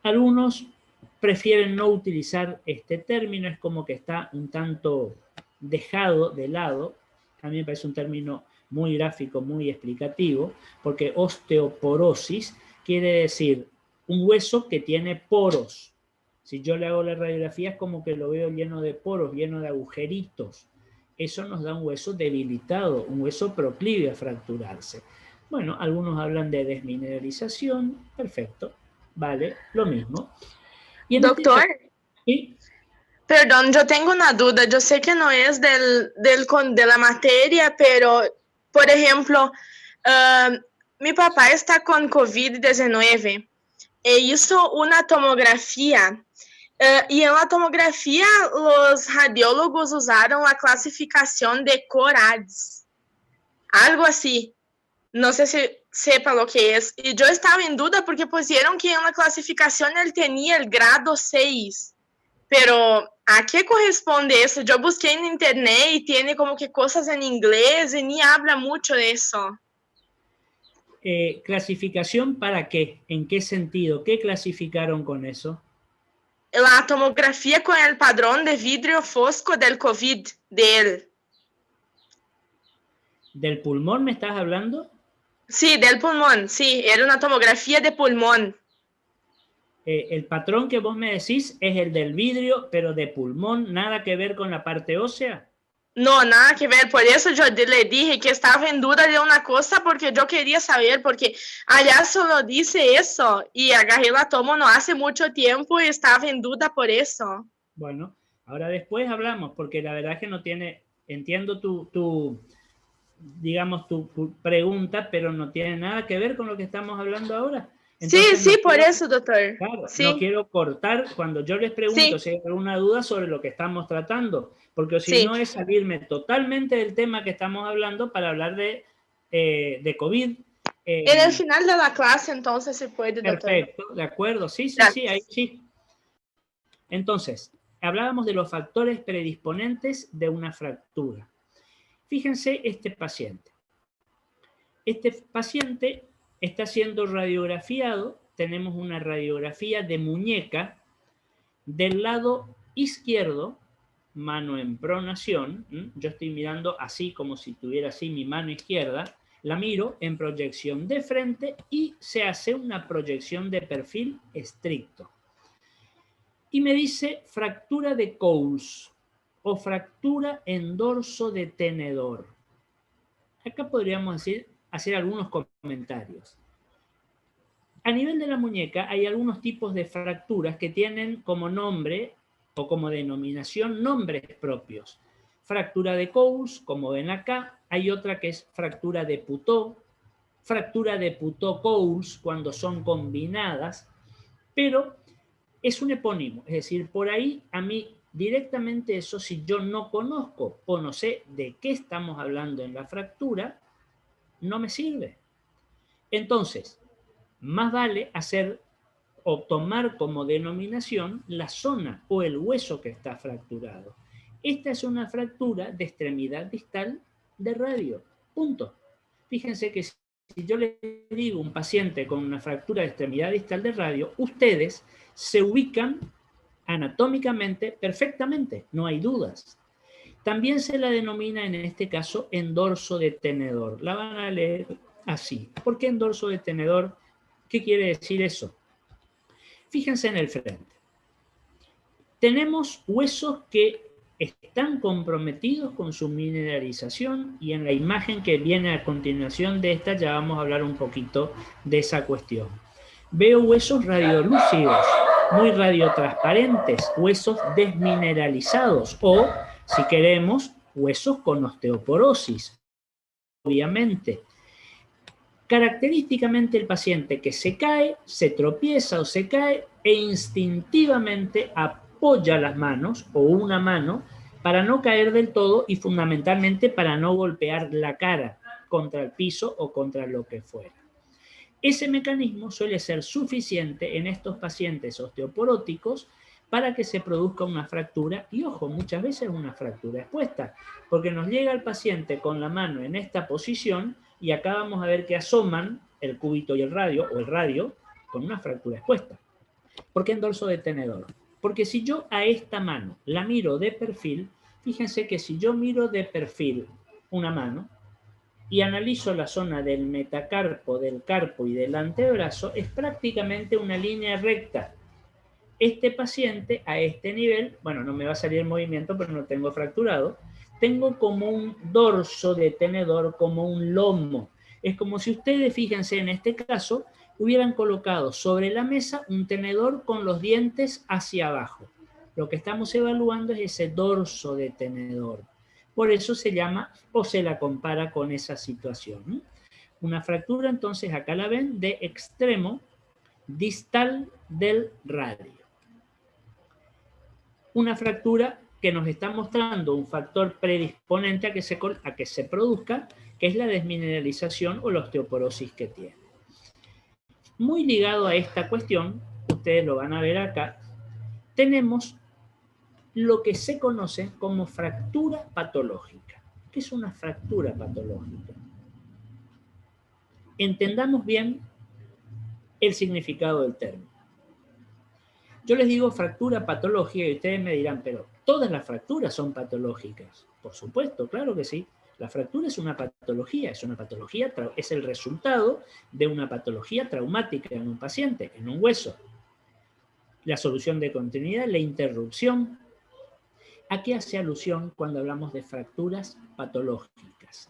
Algunos prefieren no utilizar este término, es como que está un tanto dejado de lado. A mí me parece un término muy gráfico, muy explicativo, porque osteoporosis quiere decir un hueso que tiene poros. Si yo le hago la radiografía es como que lo veo lleno de poros, lleno de agujeritos. Eso nos da un hueso debilitado, un hueso proclive a fracturarse. Bueno, algunos hablan de desmineralización, perfecto, vale, lo mismo. Y en Doctor, ¿sí? perdón, yo tengo una duda. Yo sé que no es de la materia, pero, por ejemplo, mi papá está con COVID-19 e hizo una tomografía. Y en la tomografía los radiólogos usaron la clasificación de CORADS, algo así. No sé si sepa lo que es. Y yo estaba en duda porque pusieron que en la clasificación él tenía el grado 6. Pero ¿a qué corresponde eso? Yo busqué en internet y tiene como que cosas en inglés y ni habla mucho de eso. ¿Clasificación para qué? ¿En qué sentido? ¿Qué clasificaron con eso? La tomografía con el padrón de vidrio fosco del COVID de él. ¿Del pulmón me estás hablando? Sí, del pulmón, sí, era una tomografía de pulmón. El patrón que vos me decís es el del vidrio, pero de pulmón, nada que ver con la parte ósea. No, nada que ver, por eso yo le dije que estaba en duda de una cosa porque yo quería saber, porque allá solo dice eso y agarré la tomo no hace mucho tiempo y estaba en duda por eso. Bueno, ahora después hablamos, porque la verdad es que no tiene, entiendo digamos, tu pregunta, pero no tiene nada que ver con lo que estamos hablando ahora. Sí, Entonces, no sí, por quiero, eso, doctor. claro, no Sí, quiero cortar cuando yo les pregunto sí, si hay alguna duda sobre lo que estamos tratando, porque si sí. no es salirme totalmente del tema que estamos hablando para hablar de COVID. En el final de la clase, entonces, se puede, doctor. Perfecto, de acuerdo, sí, ahí Gracias. sí. Entonces, hablábamos de los factores predisponentes de una fractura. Fíjense este paciente. Este paciente está siendo radiografiado. Tenemos una radiografía de muñeca del lado izquierdo, mano en pronación. Yo estoy mirando así, como si tuviera así mi mano izquierda. La miro en proyección de frente y se hace una proyección de perfil estricto. Y me dice fractura de Coles o fractura en dorso de tenedor. Acá podríamos hacer algunos comentarios. A nivel de la muñeca hay algunos tipos de fracturas que tienen como nombre o como denominación nombres propios. Fractura de Coles, como ven acá. Hay otra que es fractura de Putó, fractura de Putó-Coles cuando son combinadas, pero es un epónimo. Es decir, por ahí a mí directamente eso, si yo no conozco o no sé de qué estamos hablando en la fractura, no me sirve. Entonces, más vale hacer o tomar como denominación la zona o el hueso que está fracturado. Esta es una fractura de extremidad distal de radio. Punto. Fíjense que si yo le digo a un paciente con una fractura de extremidad distal de radio, ustedes se ubican anatómicamente perfectamente, no hay dudas. También se la denomina en este caso endorso de tenedor. La van a leer así. ¿Por qué endorso de tenedor? ¿Qué quiere decir eso? Fíjense en el frente. Tenemos huesos que están comprometidos con su mineralización y en la imagen que viene a continuación de esta ya vamos a hablar un poquito de esa cuestión. Veo huesos radiolúcidos, muy radiotransparentes, huesos desmineralizados o, si queremos, huesos con osteoporosis, obviamente. Característicamente el paciente que se cae, se tropieza o se cae e instintivamente apoya las manos o una mano para no caer del todo y fundamentalmente para no golpear la cara contra el piso o contra lo que fuera. Ese mecanismo suele ser suficiente en estos pacientes osteoporóticos para que se produzca una fractura y, ojo, muchas veces una fractura expuesta, porque nos llega el paciente con la mano en esta posición y acá vamos a ver que asoman el cúbito y el radio, o el radio, con una fractura expuesta. ¿Por qué en dorso de tenedor? Porque si yo a esta mano la miro de perfil, fíjense que si yo miro de perfil una mano y analizo la zona del metacarpo, del carpo y del antebrazo, es prácticamente una línea recta. Este paciente a este nivel, bueno, no me va a salir el movimiento, pero no tengo fracturado, tengo como un dorso de tenedor, como un lomo. Es como si ustedes, fíjense en este caso, hubieran colocado sobre la mesa un tenedor con los dientes hacia abajo. Lo que estamos evaluando es ese dorso de tenedor. Por eso se llama o se la compara con esa situación. Una fractura, entonces, acá la ven, de extremo distal del radio. Una fractura que nos está mostrando un factor predisponente a que se produzca, que es la desmineralización o la osteoporosis que tiene. Muy ligado a esta cuestión, ustedes lo van a ver acá, tenemos lo que se conoce como fractura patológica. ¿Qué es una fractura patológica? Entendamos bien el significado del término. Yo les digo fractura patológica y ustedes me dirán, pero todas las fracturas son patológicas. Por supuesto, claro que sí. La fractura es una patología, es el resultado de una patología traumática en un paciente, en un hueso. La solución de continuidad, la interrupción. ¿A qué hace alusión cuando hablamos de fracturas patológicas?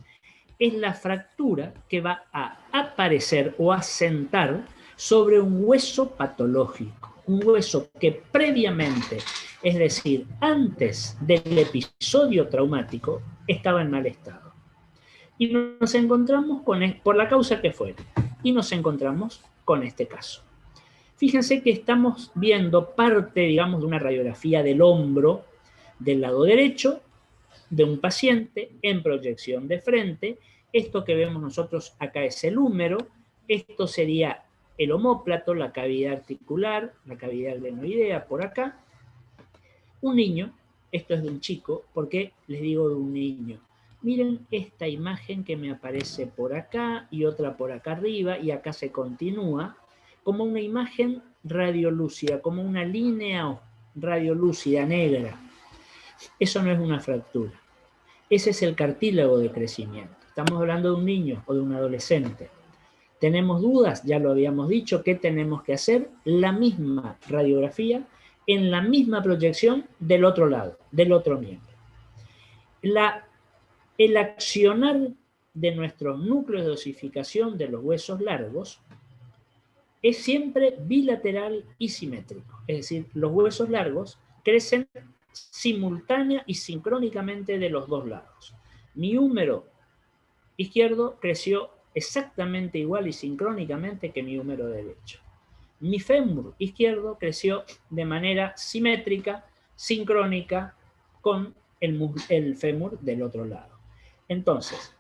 Es la fractura que va a aparecer o a sentar sobre un hueso patológico. Un hueso que previamente, es decir, antes del episodio traumático, estaba en mal estado. Y nos encontramos por la causa que fuera, y nos encontramos con este caso. Fíjense que estamos viendo parte, digamos, de una radiografía del hombro del lado derecho de un paciente en proyección de frente. Esto que vemos nosotros acá es el húmero, esto sería el omóplato, la cavidad articular, la cavidad glenoidea por acá. Un niño, esto es de un chico, ¿por qué les digo de un niño? Miren esta imagen que me aparece por acá y otra por acá arriba y acá se continúa como una imagen radiolúcida, como una línea radiolúcida negra. Eso no es una fractura. Ese es el cartílago de crecimiento. Estamos hablando de un niño o de un adolescente. ¿Tenemos dudas? Ya lo habíamos dicho. ¿Qué tenemos que hacer? La misma radiografía en la misma proyección del otro lado, del otro miembro. El accionar de nuestros núcleos de osificación de los huesos largos es siempre bilateral y simétrico. Es decir, los huesos largos crecen simultánea y sincrónicamente de los dos lados. Mi húmero izquierdo creció exactamente igual y sincrónicamente que mi húmero derecho. Mi fémur izquierdo creció de manera simétrica, sincrónica con el fémur del otro lado. Entonces,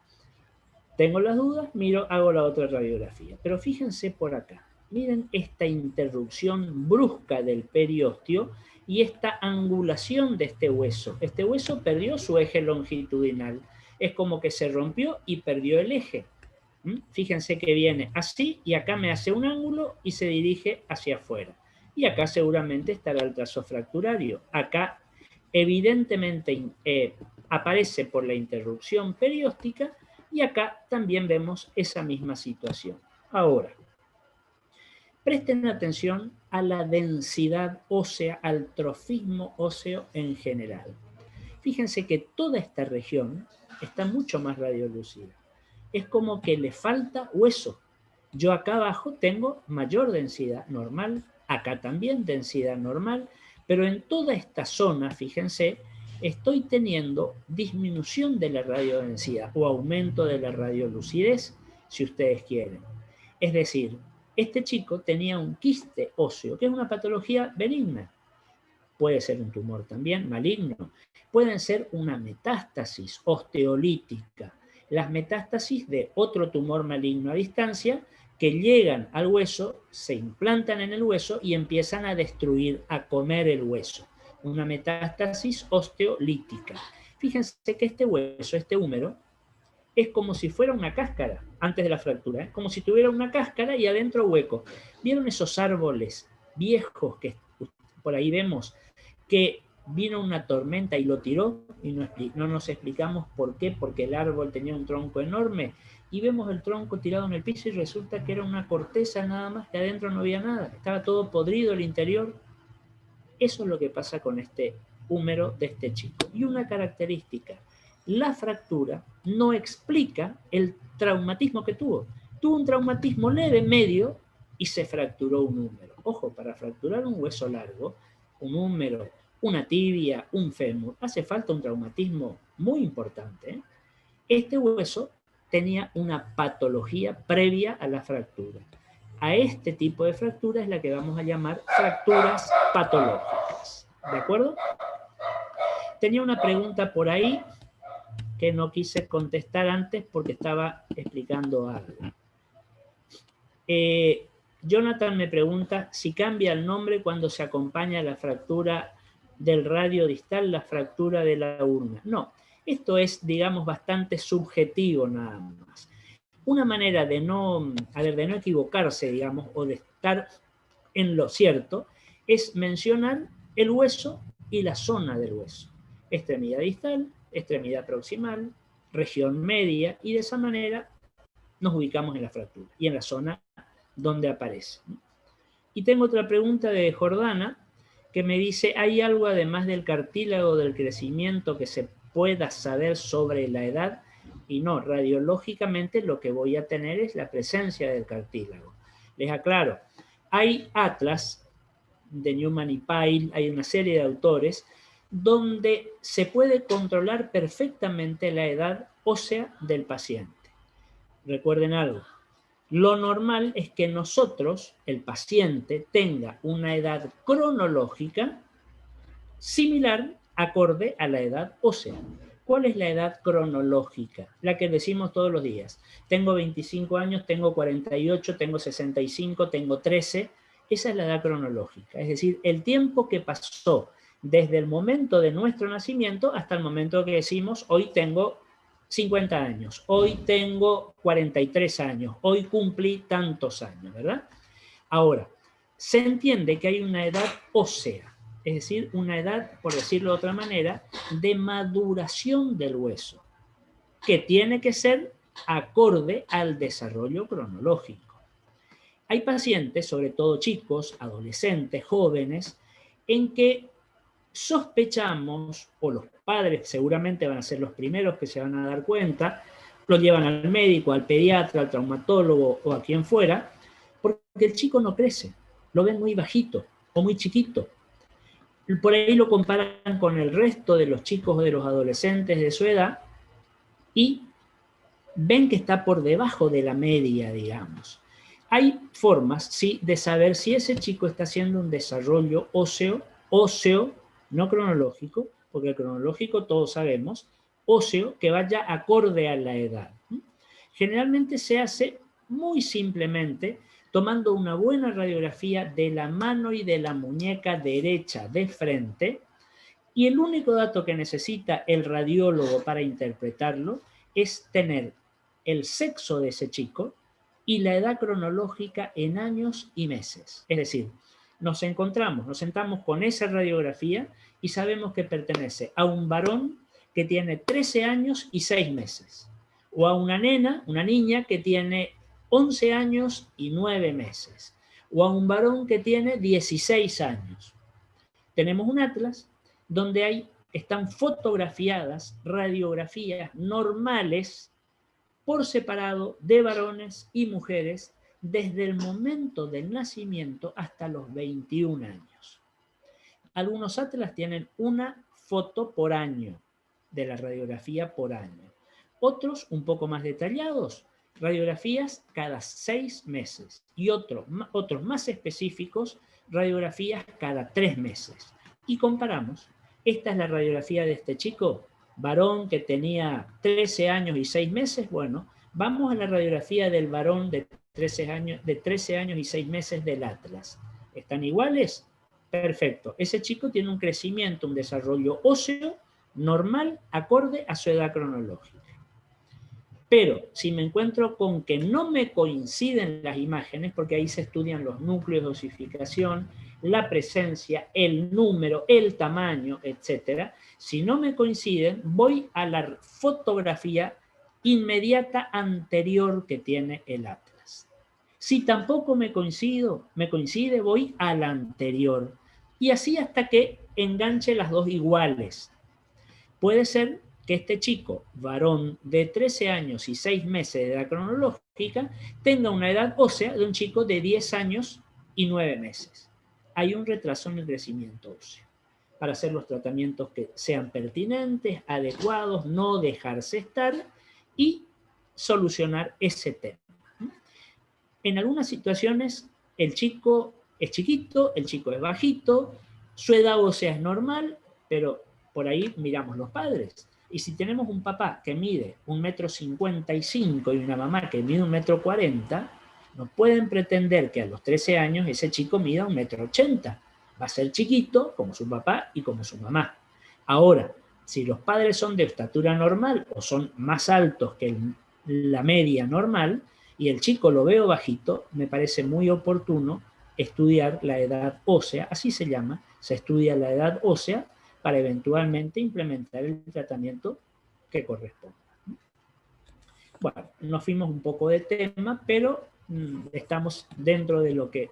tengo las dudas, miro, hago la otra radiografía. Pero fíjense por acá. Miren esta interrupción brusca del periósteo y esta angulación de este hueso. Este hueso perdió su eje longitudinal. Es como que se rompió y perdió el eje. Fíjense que viene así y acá me hace un ángulo y se dirige hacia afuera. Y acá seguramente estará el trazo fracturario. Acá evidentemente aparece por la interrupción perióstica y acá también vemos esa misma situación. Ahora, presten atención a la densidad ósea, al trofismo óseo en general. Fíjense que toda esta región está mucho más radiolúcida. Es como que le falta hueso. Yo acá abajo tengo mayor densidad normal, acá también densidad normal, pero en toda esta zona, fíjense, estoy teniendo disminución de la radiodensidad o aumento de la radiolucidez, si ustedes quieren. Es decir, este chico tenía un quiste óseo, que es una patología benigna. Puede ser un tumor también maligno. Pueden ser una metástasis osteolítica. Las metástasis de otro tumor maligno a distancia que llegan al hueso, se implantan en el hueso y empiezan a destruir, a comer el hueso. Una metástasis osteolítica. Fíjense que este hueso, este húmero, es como si fuera una cáscara antes de la fractura, ¿eh? Como si tuviera una cáscara y adentro hueco. ¿Vieron esos árboles viejos que por ahí vemos que vino una tormenta y lo tiró y no nos explicamos por qué? Porque el árbol tenía un tronco enorme y vemos el tronco tirado en el piso y resulta que era una corteza nada más, que adentro no había nada, estaba todo podrido el interior. Eso es lo que pasa con este húmero de este chico. Y una característica: la fractura no explica el traumatismo que tuvo. Tuvo un traumatismo leve, medio, y se fracturó un húmero. Ojo, para fracturar un hueso largo, un húmero, una tibia, un fémur, hace falta un traumatismo muy importante, ¿eh? Este hueso tenía una patología previa a la fractura. A este tipo de fractura es la que vamos a llamar fracturas patológicas. ¿De acuerdo? Tenía una pregunta por ahí que no quise contestar antes porque estaba explicando algo. Jonathan me pregunta si cambia el nombre cuando se acompaña la fractura del radio distal, la fractura de la urna. No, esto es, digamos, bastante subjetivo nada más. Una manera de no equivocarse, digamos, o de estar en lo cierto, es mencionar el hueso y la zona del hueso. Extremidad distal, extremidad proximal, región media, y de esa manera nos ubicamos en la fractura y en la zona donde aparece. Y tengo otra pregunta de Jordana que me dice, ¿hay algo además del cartílago del crecimiento que se pueda saber sobre la edad? Y no, radiológicamente lo que voy a tener es la presencia del cartílago. Les aclaro, hay atlas de Newman y Pyle, hay una serie de autores donde se puede controlar perfectamente la edad ósea del paciente. Recuerden algo, lo normal es que nosotros, el paciente, tenga una edad cronológica similar, acorde a la edad ósea. ¿Cuál es la edad cronológica? La que decimos todos los días. Tengo 25 años, tengo 48, tengo 65, tengo 13. Esa es la edad cronológica. Es decir, el tiempo que pasó desde el momento de nuestro nacimiento hasta el momento que decimos, hoy tengo 50 años, hoy tengo 43 años, hoy cumplí tantos años, ¿verdad? Ahora, se entiende que hay una edad ósea, es decir, una edad, por decirlo de otra manera, de maduración del hueso, que tiene que ser acorde al desarrollo cronológico. Hay pacientes, sobre todo chicos, adolescentes, jóvenes, en que sospechamos, o los padres seguramente van a ser los primeros que se van a dar cuenta, lo llevan al médico, al pediatra, al traumatólogo o a quien fuera, porque el chico no crece, lo ven muy bajito o muy chiquito. Por ahí lo comparan con el resto de los chicos o de los adolescentes de su edad y ven que está por debajo de la media, digamos. Hay formas, sí, de saber si ese chico está haciendo un desarrollo óseo, no cronológico, porque el cronológico todos sabemos, óseo, que vaya acorde a la edad. Generalmente se hace muy simplemente tomando una buena radiografía de la mano y de la muñeca derecha de frente, y el único dato que necesita el radiólogo para interpretarlo es tener el sexo de ese chico y la edad cronológica en años y meses. Es decir, nos sentamos con esa radiografía y sabemos que pertenece a un varón que tiene 13 años y 6 meses, o a una niña que tiene 11 años y 9 meses, o a un varón que tiene 16 años. Tenemos un atlas donde están fotografiadas radiografías normales por separado de varones y mujeres desde el momento del nacimiento hasta los 21 años. Algunos atlas tienen una foto por año, de la radiografía por año. Otros, un poco más detallados, radiografías cada 6 meses. Y otros más específicos, radiografías cada 3 meses. Y comparamos. Esta es la radiografía de este chico, varón que tenía 13 años y 6 meses. Bueno, vamos a la radiografía del varón de 13 años y 6 meses del atlas. ¿Están iguales? Perfecto. Ese chico tiene un crecimiento, un desarrollo óseo normal, acorde a su edad cronológica. Pero si me encuentro con que no me coinciden las imágenes, porque ahí se estudian los núcleos de osificación, la presencia, el número, el tamaño, etc. Si no me coinciden, voy a la fotografía inmediata anterior que tiene el atlas. Si tampoco me coincide, voy a la anterior. Y así hasta que enganche las dos iguales. Puede ser que este chico, varón de 13 años y 6 meses de edad cronológica, tenga una edad ósea de un chico de 10 años y 9 meses. Hay un retraso en el crecimiento óseo. Para hacer los tratamientos que sean pertinentes, adecuados, no dejarse estar y solucionar ese tema. En algunas situaciones el chico es chiquito, el chico es bajito, su edad ósea es normal, pero por ahí miramos los padres. Y si tenemos un papá que mide 1,55 m y una mamá que mide 1,40 m, no pueden pretender que a los 13 años ese chico mida 1,80 m. Va a ser chiquito como su papá y como su mamá. Ahora, si los padres son de estatura normal o son más altos que la media normal y el chico lo veo bajito, me parece muy oportuno estudiar la edad ósea, así se llama, se estudia la edad ósea para eventualmente implementar el tratamiento que corresponda. Bueno, nos fuimos un poco de tema, pero estamos dentro de lo que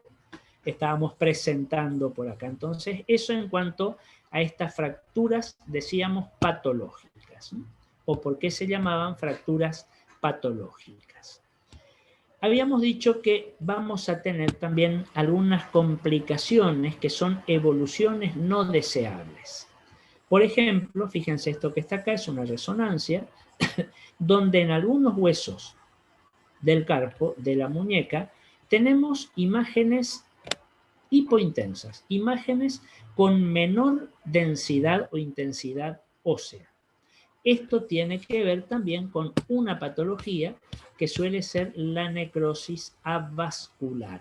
estábamos presentando por acá. Entonces, eso en cuanto a estas fracturas, decíamos, patológicas, ¿no? O por qué se llamaban fracturas patológicas. Habíamos dicho que vamos a tener también algunas complicaciones que son evoluciones no deseables. Por ejemplo, fíjense, esto que está acá es una resonancia donde en algunos huesos del carpo, de la muñeca, tenemos imágenes hipointensas, imágenes con menor densidad o intensidad ósea. Esto tiene que ver también con una patología que suele ser la necrosis avascular.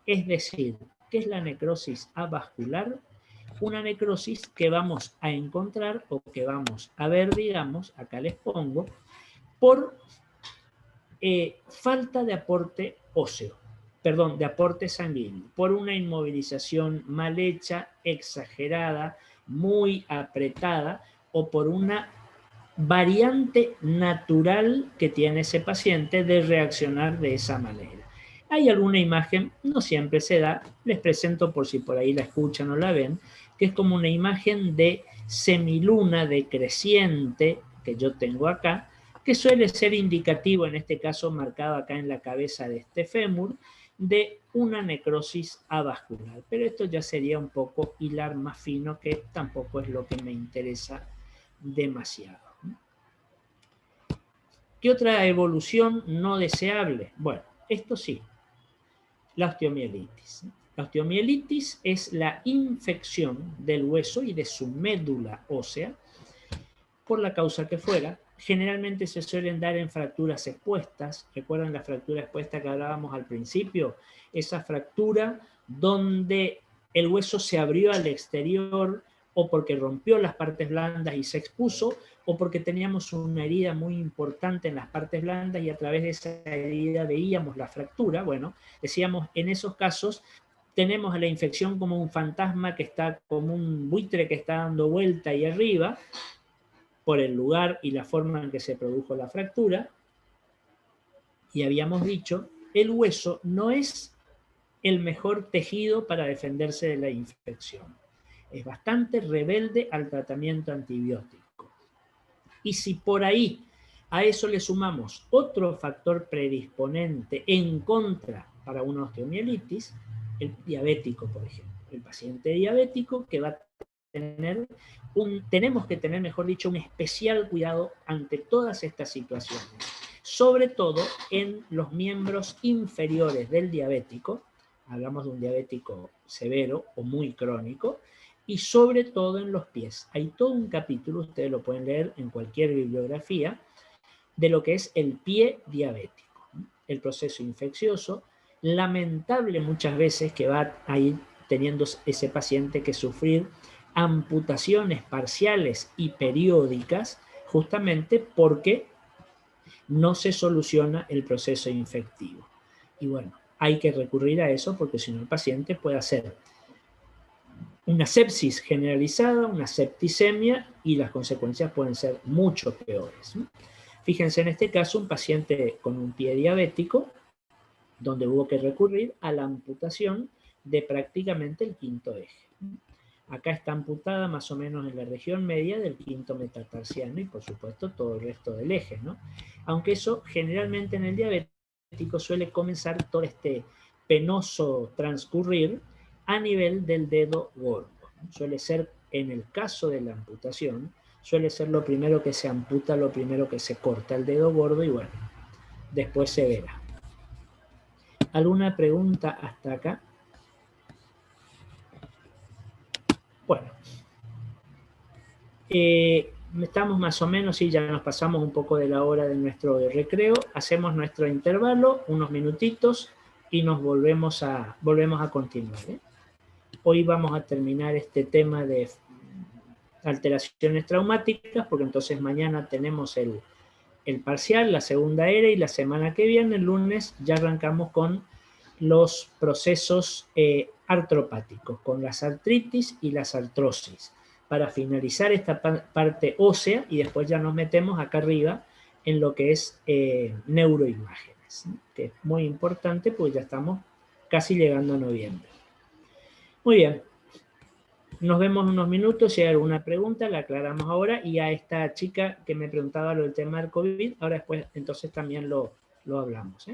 Es decir, ¿qué es la necrosis avascular? Una necrosis que vamos a encontrar o que vamos a ver, digamos, acá les pongo, por falta de aporte óseo, perdón, de aporte sanguíneo, por una inmovilización mal hecha, exagerada, muy apretada, o por una variante natural que tiene ese paciente de reaccionar de esa manera. Hay alguna imagen, no siempre se da, les presento por si por ahí la escuchan o la ven, que es como una imagen de semiluna decreciente que yo tengo acá, que suele ser indicativo, en este caso marcado acá en la cabeza de este fémur, de una necrosis avascular. Pero esto ya sería un poco hilar más fino, que tampoco es lo que me interesa demasiado. ¿Qué otra evolución no deseable? Bueno, esto sí, la osteomielitis. La osteomielitis es la infección del hueso y de su médula ósea, por la causa que fuera. Generalmente se suelen dar en fracturas expuestas. ¿Recuerdan la fractura expuesta que hablábamos al principio? Esa fractura donde el hueso se abrió al exterior, o porque rompió las partes blandas y se expuso, o porque teníamos una herida muy importante en las partes blandas y a través de esa herida veíamos la fractura. Bueno, decíamos, en esos casos tenemos a la infección como un fantasma que está, como un buitre que está dando vuelta ahí arriba, por el lugar y la forma en que se produjo la fractura. Y habíamos dicho, el hueso no es el mejor tejido para defenderse de la infección. Es bastante rebelde al tratamiento antibiótico. Y si por ahí a eso le sumamos otro factor predisponente en contra para una osteomielitis, el diabético, por ejemplo. El paciente diabético que va a tenemos que tener, mejor dicho, un especial cuidado ante todas estas situaciones, sobre todo en los miembros inferiores del diabético. Hablamos de un diabético severo o muy crónico, y sobre todo en los pies. Hay todo un capítulo, ustedes lo pueden leer en cualquier bibliografía, de lo que es el pie diabético, el proceso infeccioso, lamentable muchas veces, que va a ir teniendo ese paciente que sufrir amputaciones parciales y periódicas, justamente porque no se soluciona el proceso infectivo. Y bueno, hay que recurrir a eso, porque si no el paciente puede hacer una sepsis generalizada, una septicemia, y las consecuencias pueden ser mucho peores. Fíjense en este caso un paciente con un pie diabético, donde hubo que recurrir a la amputación de prácticamente el quinto eje. Acá está amputada más o menos en la región media del quinto metatarsiano y por supuesto todo el resto del eje, ¿no? Aunque eso generalmente en el diabético suele comenzar todo este penoso transcurrir a nivel del dedo gordo. Suele ser, en el caso de la amputación, suele ser lo primero que se amputa, lo primero que se corta el dedo gordo, y bueno, después se verá. ¿Alguna pregunta hasta acá? Bueno, estamos más o menos, y ya nos pasamos un poco de la hora de nuestro recreo. Hacemos nuestro intervalo, unos minutitos, y nos volvemos a continuar. Hoy vamos a terminar este tema de alteraciones traumáticas, porque entonces mañana tenemos el parcial, la segunda era, y la semana que viene, el lunes, ya arrancamos con los procesos artropáticos, con las artritis y las artrosis, para finalizar esta parte ósea, y después ya nos metemos acá arriba en lo que es neuroimágenes, que es muy importante, pues ya estamos casi llegando a noviembre. Muy bien. Nos vemos unos minutos. Si hay alguna pregunta, la aclaramos ahora. Y a esta chica que me preguntaba lo del tema del COVID, ahora después entonces también lo hablamos.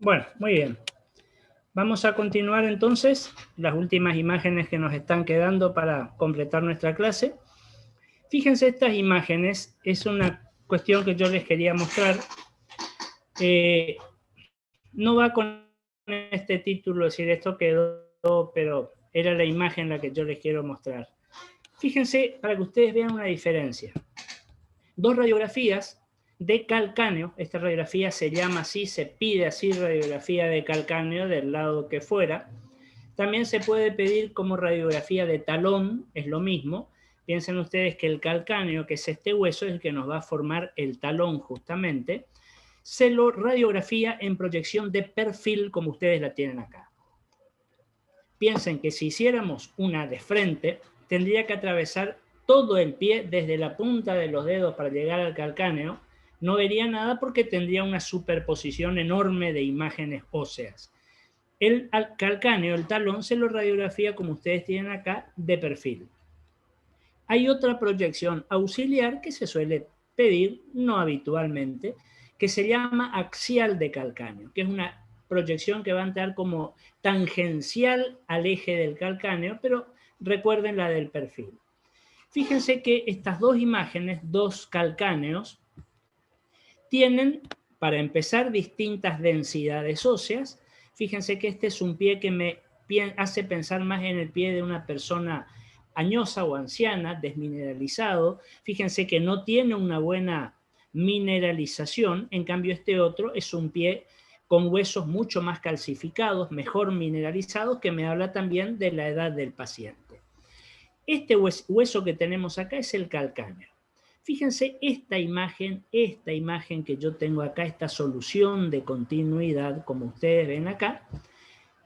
Bueno, muy bien. Vamos a continuar entonces las últimas imágenes que nos están quedando para completar nuestra clase. Fíjense, estas imágenes es una cuestión que yo les quería mostrar. No va con este título, es decir, esto quedó, pero era la imagen la que yo les quiero mostrar. Fíjense, para que ustedes vean una diferencia. Dos radiografías de calcáneo, esta radiografía se llama así, se pide así, radiografía de calcáneo del lado que fuera. También se puede pedir como radiografía de talón, es lo mismo. Piensen ustedes que el calcáneo, que es este hueso, es el que nos va a formar el talón justamente. Se lo radiografía en proyección de perfil, como ustedes la tienen acá. Piensen que si hiciéramos una de frente, tendría que atravesar todo el pie desde la punta de los dedos para llegar al calcáneo. No vería nada porque tendría una superposición enorme de imágenes óseas. El calcáneo, el talón, se lo radiografía, como ustedes tienen acá, de perfil. Hay otra proyección auxiliar que se suele pedir, no habitualmente, que se llama axial de calcáneo, que es una proyección que va a entrar como tangencial al eje del calcáneo, pero recuerden la del perfil. Fíjense que estas dos imágenes, dos calcáneos, tienen, para empezar, distintas densidades óseas. Fíjense que este es un pie que me hace pensar más en el pie de una persona añosa o anciana, desmineralizado. Fíjense que no tiene una buena mineralización, en cambio este otro es un pie con huesos mucho más calcificados, mejor mineralizados, que me habla también de la edad del paciente. Este hueso que tenemos acá es el calcáneo. Fíjense esta imagen que yo tengo acá, esta solución de continuidad, como ustedes ven acá,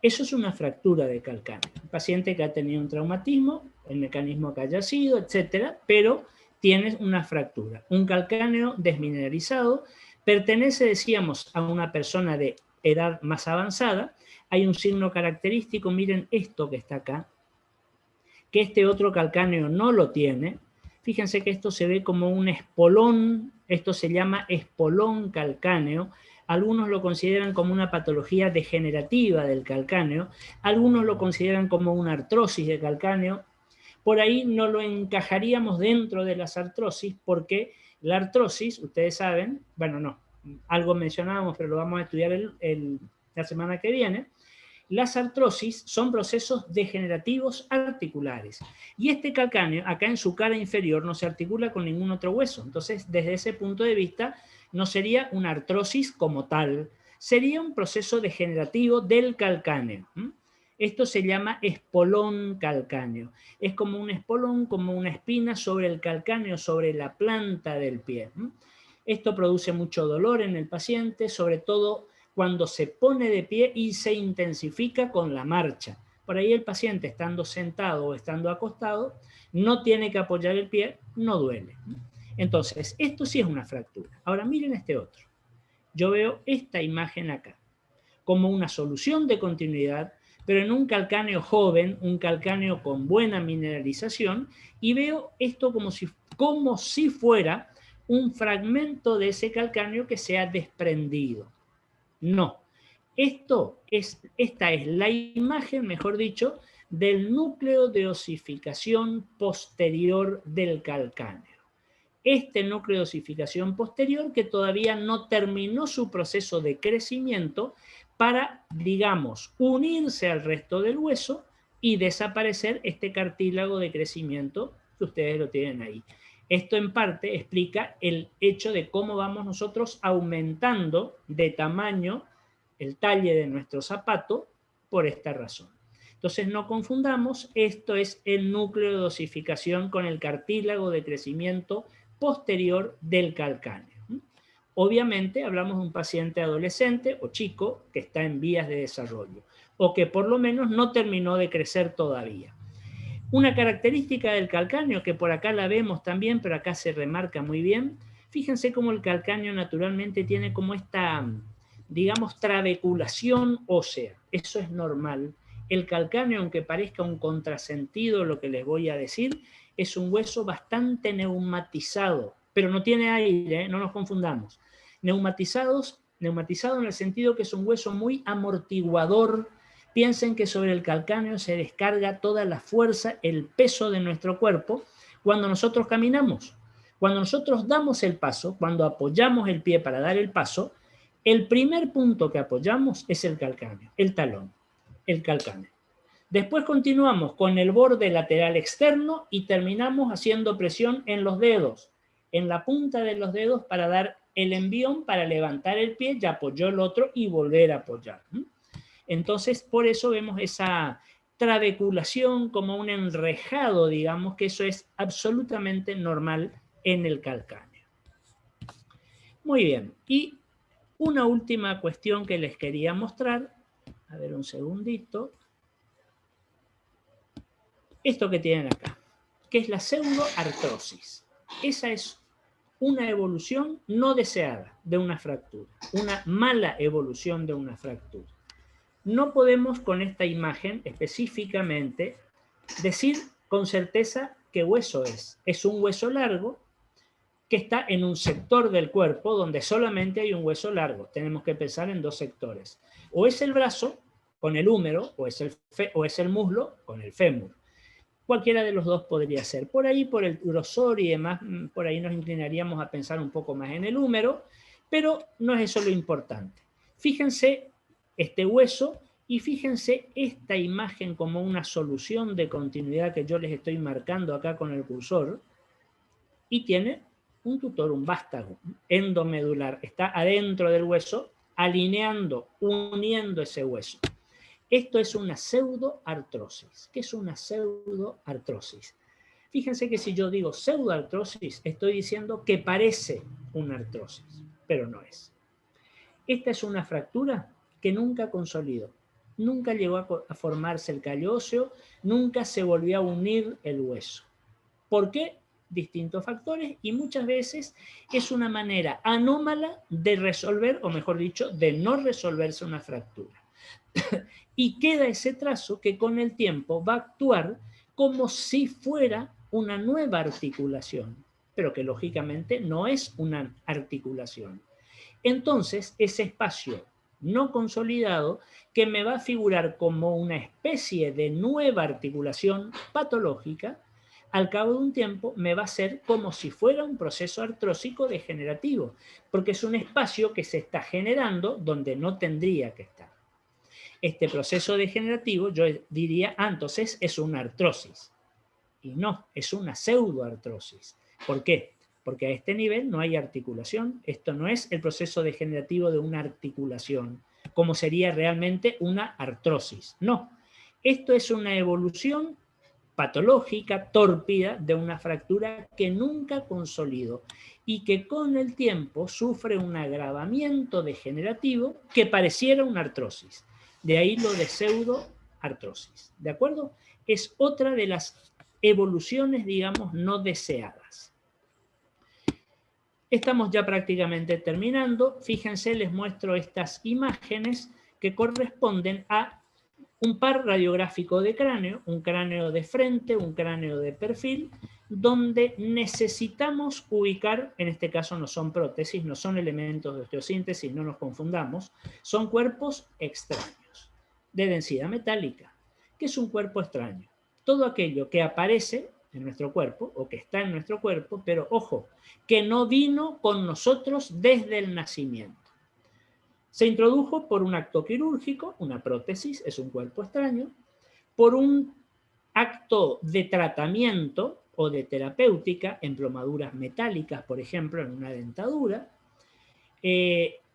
eso es una fractura de calcáneo. Un paciente que ha tenido un traumatismo, el mecanismo que haya sido, etcétera, pero tiene una fractura. Un calcáneo desmineralizado pertenece, decíamos, a una persona de edad más avanzada. Hay un signo característico, miren esto que está acá, que este otro calcáneo no lo tiene. Fíjense que esto se ve como un espolón, esto se llama espolón calcáneo. Algunos lo consideran como una patología degenerativa del calcáneo, algunos lo consideran como una artrosis de calcáneo. Por ahí no lo encajaríamos dentro de las artrosis porque la artrosis, ustedes saben, bueno, no, algo mencionábamos, pero lo vamos a estudiar la semana que viene. Las artrosis son procesos degenerativos articulares. Y este calcáneo, acá en su cara inferior, no se articula con ningún otro hueso. Entonces, desde ese punto de vista, no sería una artrosis como tal, sería un proceso degenerativo del calcáneo. Esto se llama espolón calcáneo. Es como un espolón, como una espina sobre el calcáneo, sobre la planta del pie. Esto produce mucho dolor en el paciente, sobre todo cuando se pone de pie y se intensifica con la marcha. Por ahí el paciente, estando sentado o estando acostado, no tiene que apoyar el pie, no duele. Entonces, esto sí es una fractura. Ahora miren este otro. Yo veo esta imagen acá, como una solución de continuidad, pero en un calcáneo joven, un calcáneo con buena mineralización, y veo esto como si fuera un fragmento de ese calcáneo que se ha desprendido. No, esta es la imagen, mejor dicho, del núcleo de osificación posterior del calcáneo. Este núcleo de osificación posterior que todavía no terminó su proceso de crecimiento para, digamos, unirse al resto del hueso y desaparecer este cartílago de crecimiento que ustedes lo tienen ahí. Esto en parte explica el hecho de cómo vamos nosotros aumentando de tamaño el talle de nuestro zapato por esta razón. Entonces no confundamos, esto es el núcleo de osificación con el cartílago de crecimiento posterior del calcáneo. Obviamente hablamos de un paciente adolescente o chico que está en vías de desarrollo o que por lo menos no terminó de crecer todavía. Una característica del calcáneo, que por acá la vemos también, pero acá se remarca muy bien, fíjense cómo el calcáneo naturalmente tiene como esta, digamos, trabeculación ósea. Eso es normal. El calcáneo, aunque parezca un contrasentido lo que les voy a decir, es un hueso bastante neumatizado, pero no tiene aire, no nos confundamos. Neumatizados Neumatizado en el sentido que es un hueso muy amortiguador. Piensen que sobre el calcáneo se descarga toda la fuerza, el peso de nuestro cuerpo cuando nosotros caminamos. Cuando nosotros damos el paso, cuando apoyamos el pie para dar el paso, el primer punto que apoyamos es el calcáneo, el talón, el calcáneo. Después continuamos con el borde lateral externo y terminamos haciendo presión en los dedos, en la punta de los dedos para dar el envión, para levantar el pie, ya apoyó el otro y volver a apoyar. Entonces, por eso vemos esa trabeculación como un enrejado, digamos, que eso es absolutamente normal en el calcáneo. Muy bien, y una última cuestión que les quería mostrar, a ver un segundito, esto que tienen acá, que es la pseudoartrosis. Esa es una evolución no deseada de una fractura, una mala evolución de una fractura. No podemos con esta imagen específicamente decir con certeza qué hueso es. Es un hueso largo que está en un sector del cuerpo donde solamente hay un hueso largo. Tenemos que pensar en dos sectores. O es el brazo con el húmero, o es el muslo con el fémur. Cualquiera de los dos podría ser. Por ahí, por el grosor y demás, por ahí nos inclinaríamos a pensar un poco más en el húmero, pero no es eso lo importante. Fíjense este hueso y fíjense esta imagen como una solución de continuidad que yo les estoy marcando acá con el cursor, y tiene un tutor, un vástago endomedular. Está adentro del hueso, alineando, uniendo ese hueso. Esto es una pseudoartrosis. ¿Qué es una pseudoartrosis? Fíjense que si yo digo pseudoartrosis, estoy diciendo que parece una artrosis, pero no es. Esta es una fractura que nunca consolidó, nunca llegó a formarse el callo óseo, nunca se volvió a unir el hueso. ¿Por qué? Distintos factores, y muchas veces es una manera anómala de resolver, o mejor dicho, de no resolverse una fractura. Y queda ese trazo que con el tiempo va a actuar como si fuera una nueva articulación, pero que lógicamente no es una articulación. Entonces, ese espacio no consolidado que me va a figurar como una especie de nueva articulación patológica, al cabo de un tiempo me va a ser como si fuera un proceso artrósico degenerativo, porque es un espacio que se está generando donde no tendría que estar. Este proceso degenerativo, yo diría, entonces es una artrosis. Y no, es una pseudoartrosis. ¿Por qué? Porque a este nivel no hay articulación. Esto no es el proceso degenerativo de una articulación, como sería realmente una artrosis. No, esto es una evolución patológica, tórpida, de una fractura que nunca consolidó y que con el tiempo sufre un agravamiento degenerativo que pareciera una artrosis. De ahí lo de pseudoartrosis. ¿De acuerdo? Es otra de las evoluciones, digamos, no deseadas. Estamos ya prácticamente terminando. Fíjense, les muestro estas imágenes que corresponden a un par radiográfico de cráneo, un cráneo de frente, un cráneo de perfil, donde necesitamos ubicar, en este caso no son prótesis, no son elementos de osteosíntesis, no nos confundamos, son cuerpos extraños, de densidad metálica. ¿Qué es un cuerpo extraño? Todo aquello que aparece en nuestro cuerpo, o que está en nuestro cuerpo, pero ojo, que no vino con nosotros desde el nacimiento. Se introdujo por un acto quirúrgico, una prótesis, es un cuerpo extraño, por un acto de tratamiento o de terapéutica, emplomaduras metálicas, por ejemplo, en una dentadura,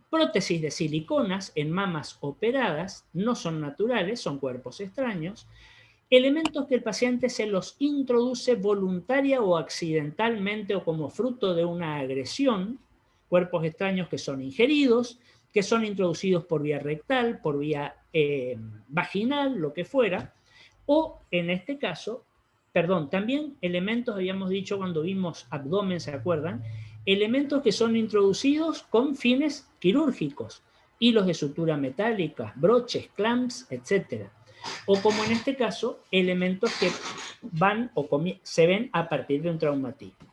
prótesis de siliconas en mamas operadas, no son naturales, son cuerpos extraños, elementos que el paciente se los introduce voluntaria o accidentalmente o como fruto de una agresión, cuerpos extraños que son ingeridos, que son introducidos por vía rectal, por vía vaginal, lo que fuera, o en este caso, también elementos, habíamos dicho cuando vimos abdomen, ¿se acuerdan? Elementos que son introducidos con fines quirúrgicos, hilos de sutura metálica, broches, clamps, etc. O como en este caso, elementos que van o se ven a partir de un traumatismo.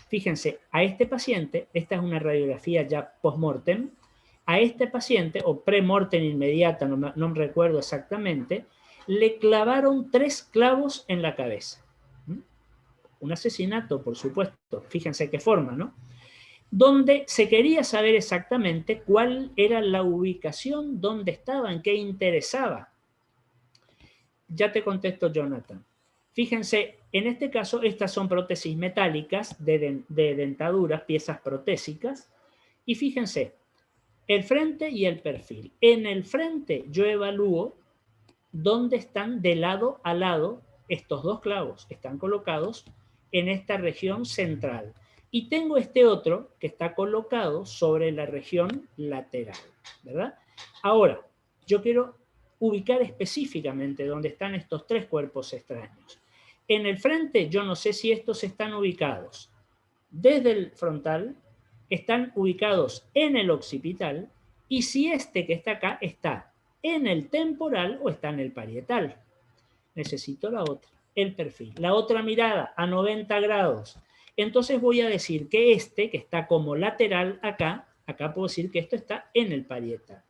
Fíjense, a este paciente, esta es una radiografía ya post-mortem, a este paciente, o pre-mortem inmediata, no me recuerdo exactamente, le clavaron 3 clavos en la cabeza. Un asesinato, por supuesto, fíjense qué forma, ¿no? Donde se quería saber exactamente cuál era la ubicación, dónde estaban, qué interesaba. Ya te contesto, Jonathan. Fíjense, en este caso, estas son prótesis metálicas de dentaduras, piezas protésicas, y fíjense, el frente y el perfil. En el frente yo evalúo dónde están de lado a lado estos 2 clavos. Están colocados en esta región central. Y tengo este otro que está colocado sobre la región lateral, ¿verdad? Ahora, yo quiero ubicar específicamente dónde están estos 3 cuerpos extraños. En el frente yo no sé si estos están ubicados desde el frontal, están ubicados en el occipital, y si este que está acá está en el temporal o está en el parietal. Necesito la otra, el perfil. La otra mirada a 90 grados. Entonces voy a decir que este, que está como lateral acá puedo decir que esto está en el parietal.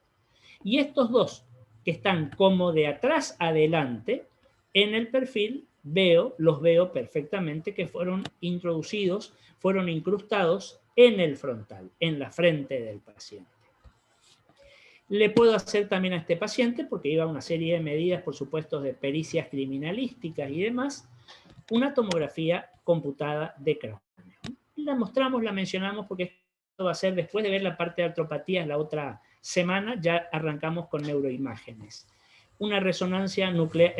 Y estos 2, que están como de atrás adelante, en el perfil los veo perfectamente que fueron introducidos, fueron incrustados en el frontal, en la frente del paciente. Le puedo hacer también a este paciente, porque iba a una serie de medidas, por supuesto, de pericias criminalísticas y demás, una tomografía computada de cráneo. La mostramos, la mencionamos, porque esto va a ser después de ver la parte de artropatías la otra semana, ya arrancamos con neuroimágenes. Una resonancia nuclear,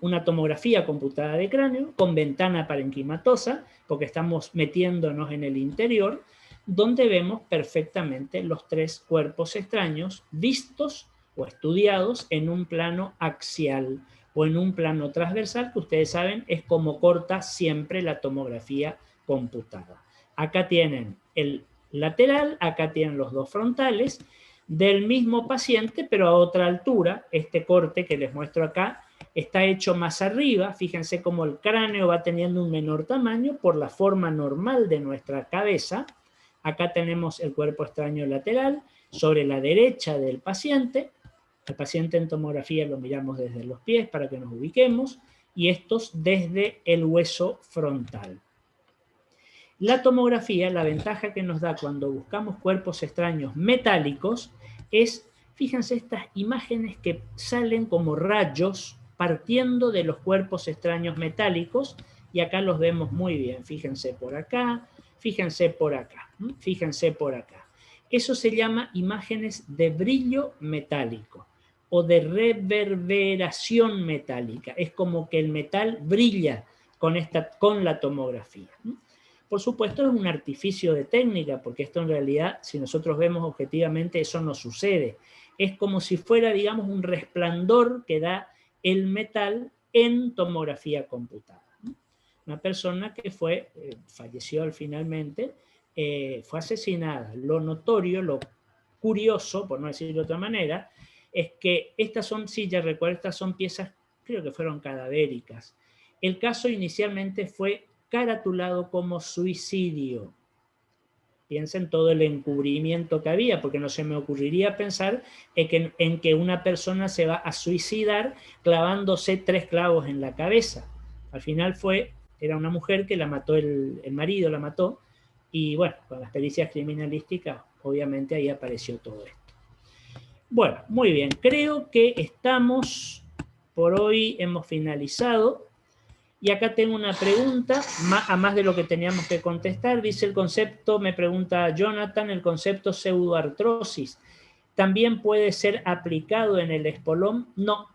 una tomografía computada de cráneo con ventana parenquimatosa, porque estamos metiéndonos en el interior, donde vemos perfectamente los 3 cuerpos extraños vistos o estudiados en un plano axial o en un plano transversal, que ustedes saben es como corta siempre la tomografía computada. Acá tienen el lateral, acá tienen los 2 frontales del mismo paciente, pero a otra altura. Este corte que les muestro acá está hecho más arriba. Fíjense cómo el cráneo va teniendo un menor tamaño por la forma normal de nuestra cabeza. Acá tenemos el cuerpo extraño lateral sobre la derecha del paciente. Al paciente en tomografía lo miramos desde los pies para que nos ubiquemos, y estos desde el hueso frontal. La tomografía, la ventaja que nos da cuando buscamos cuerpos extraños metálicos es, fíjense, estas imágenes que salen como rayos partiendo de los cuerpos extraños metálicos, y acá los vemos muy bien. Fíjense por acá, fíjense por acá, fíjense por acá. Eso se llama imágenes de brillo metálico o de reverberación metálica. Es como que el metal brilla con la tomografía. Por supuesto, es un artificio de técnica, porque esto en realidad, si nosotros vemos objetivamente, eso no sucede. Es como si fuera, digamos, un resplandor que da el metal en tomografía computada. Una persona que falleció finalmente, fue asesinada. Lo notorio, lo curioso, por no decirlo de otra manera, es que estas son, sí, ya recuerdo, estas son piezas, creo que fueron cadavéricas. El caso inicialmente fue caratulado como suicidio. Piensen todo el encubrimiento que había, porque no se me ocurriría pensar en que una persona se va a suicidar clavándose 3 clavos en la cabeza. Al final era una mujer que la mató, el marido la mató, y bueno, con las pericias criminalísticas, obviamente ahí apareció todo esto. Bueno, muy bien, creo que estamos, por hoy hemos finalizado. Y acá tengo una pregunta, a más de lo que teníamos que contestar. Dice el concepto, me pregunta Jonathan, el concepto pseudoartrosis, ¿también puede ser aplicado en el espolón? No,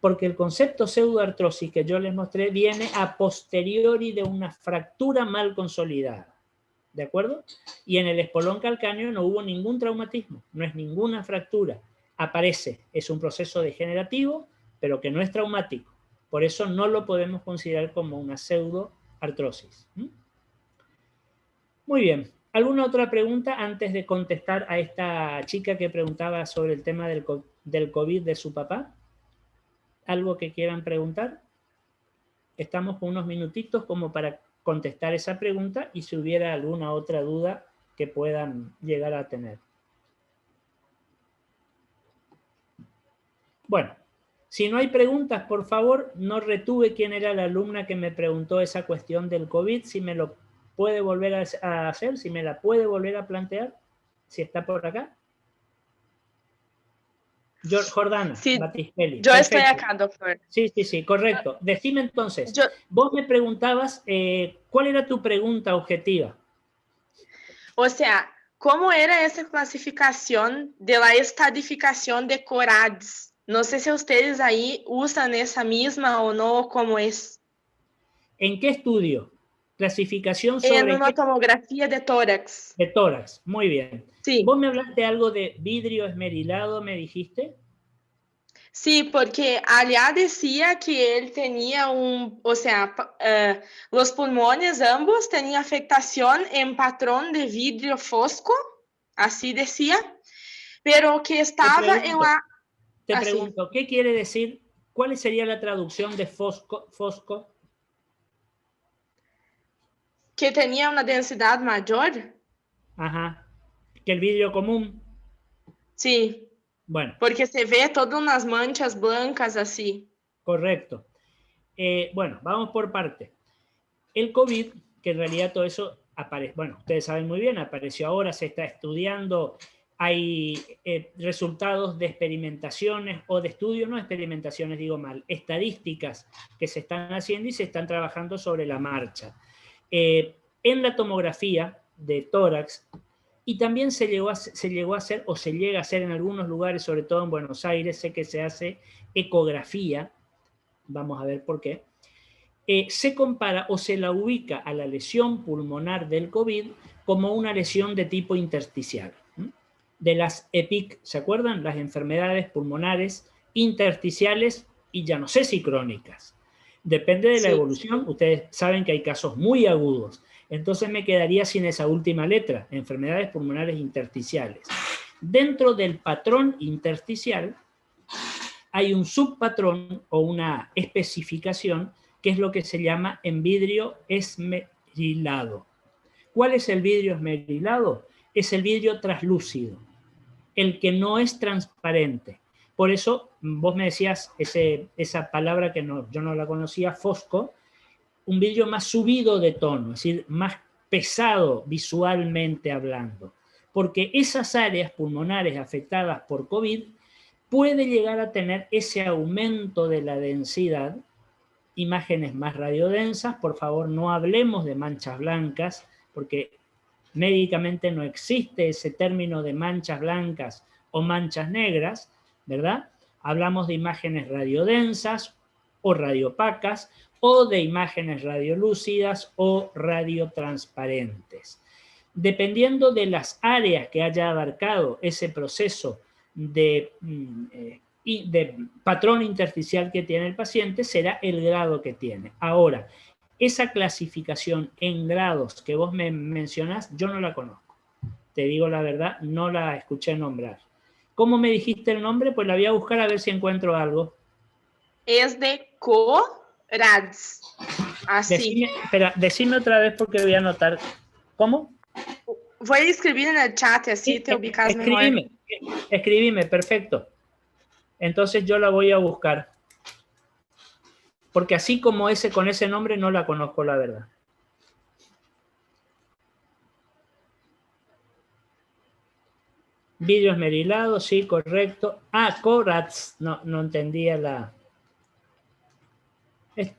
porque el concepto pseudoartrosis que yo les mostré viene a posteriori de una fractura mal consolidada. ¿De acuerdo? Y en el espolón calcáneo no hubo ningún traumatismo, no es ninguna fractura. Aparece, es un proceso degenerativo, pero que no es traumático. Por eso no lo podemos considerar como una pseudoartrosis. Muy bien. ¿Alguna otra pregunta antes de contestar a esta chica que preguntaba sobre el tema del COVID de su papá? ¿Algo que quieran preguntar? Estamos con unos minutitos como para contestar esa pregunta y si hubiera alguna otra duda que puedan llegar a tener. Bueno, si no hay preguntas, por favor, no retuve quién era la alumna que me preguntó esa cuestión del COVID, si me lo puede volver a hacer, si me la puede volver a plantear, si está por acá. Jordana Sí, Batistelli. yo estoy Perfecto. acá, doctor. Sí, sí, sí, correcto. Decime entonces, Yo, vos me preguntabas, ¿cuál era tu pregunta objetiva? o sea, ¿cómo era esa clasificación de la estadificación de CORADS? No sé si ustedes ahí usan esa misma o no, ¿cómo es? ¿En qué estudio? ¿Clasificación En sobre una qué? tomografía de tórax. De tórax. Muy bien. Sí. ¿Vos me hablaste algo de vidrio esmerilado, me dijiste? Sí, porque allá decía que él tenía o sea, los pulmones ambos tenían afectación en patrón de vidrio fosco, así decía, pero que estaba en la, Te así, pregunto, ¿qué quiere decir? ¿Cuál sería la traducción de fosco? que tenía una densidad mayor. Ajá. ¿Que el vidrio común? Sí, Bueno, porque se ve todas unas manchas blancas así. correcto. Bueno, vamos por parte. El COVID, que en realidad todo eso aparece, bueno, ustedes saben muy bien, apareció ahora, se está estudiando, hay resultados de experimentaciones o de estudios, no experimentaciones, digo mal, estadísticas que se están haciendo y se están trabajando sobre la marcha. En la tomografía de tórax, y también se llegó a hacer, o se llega a hacer en algunos lugares, sobre todo en Buenos Aires, sé que se hace ecografía, vamos a ver por qué, se compara o se la ubica a la lesión pulmonar del COVID como una lesión de tipo intersticial. De las EPIC, ¿se acuerdan? Las enfermedades pulmonares intersticiales y ya no sé si crónicas. Depende de la Sí. evolución. Ustedes saben que hay casos muy agudos. Entonces me quedaría sin esa última letra, enfermedades pulmonares intersticiales. Dentro del patrón intersticial hay un subpatrón o una especificación que es lo que se llama en vidrio esmerilado. ¿Cuál es el vidrio esmerilado? Es el vidrio translúcido, el que no es transparente. Por eso vos me decías esa palabra que no, yo no la conocía, fosco, un vidrio más subido de tono, es decir, más pesado visualmente hablando. Porque esas áreas pulmonares afectadas por COVID puede llegar a tener ese aumento de la densidad, imágenes más radiodensas, por favor no hablemos de manchas blancas, porque médicamente no existe ese término de manchas blancas o manchas negras, ¿verdad? Hablamos de imágenes radiodensas o radiopacas o de imágenes radiolúcidas o radiotransparentes. Dependiendo de las áreas que haya abarcado ese proceso de patrón intersticial que tiene el paciente, será el grado que tiene. Ahora, esa clasificación en grados que vos me mencionás, yo no la conozco. Te digo la verdad, no la escuché nombrar. ¿Cómo me dijiste el nombre? Pues la voy a buscar a ver si encuentro algo. Es de CORADS. Así. Decime otra vez porque voy a anotar. ¿Cómo? Voy a escribir en el chat, así Sí, te ubicas mejor. escribime, perfecto. Entonces yo la voy a buscar. Porque así como con ese nombre no la conozco, la verdad. Vidrio esmerilado, sí, correcto. Ah, CORADS, no entendía la...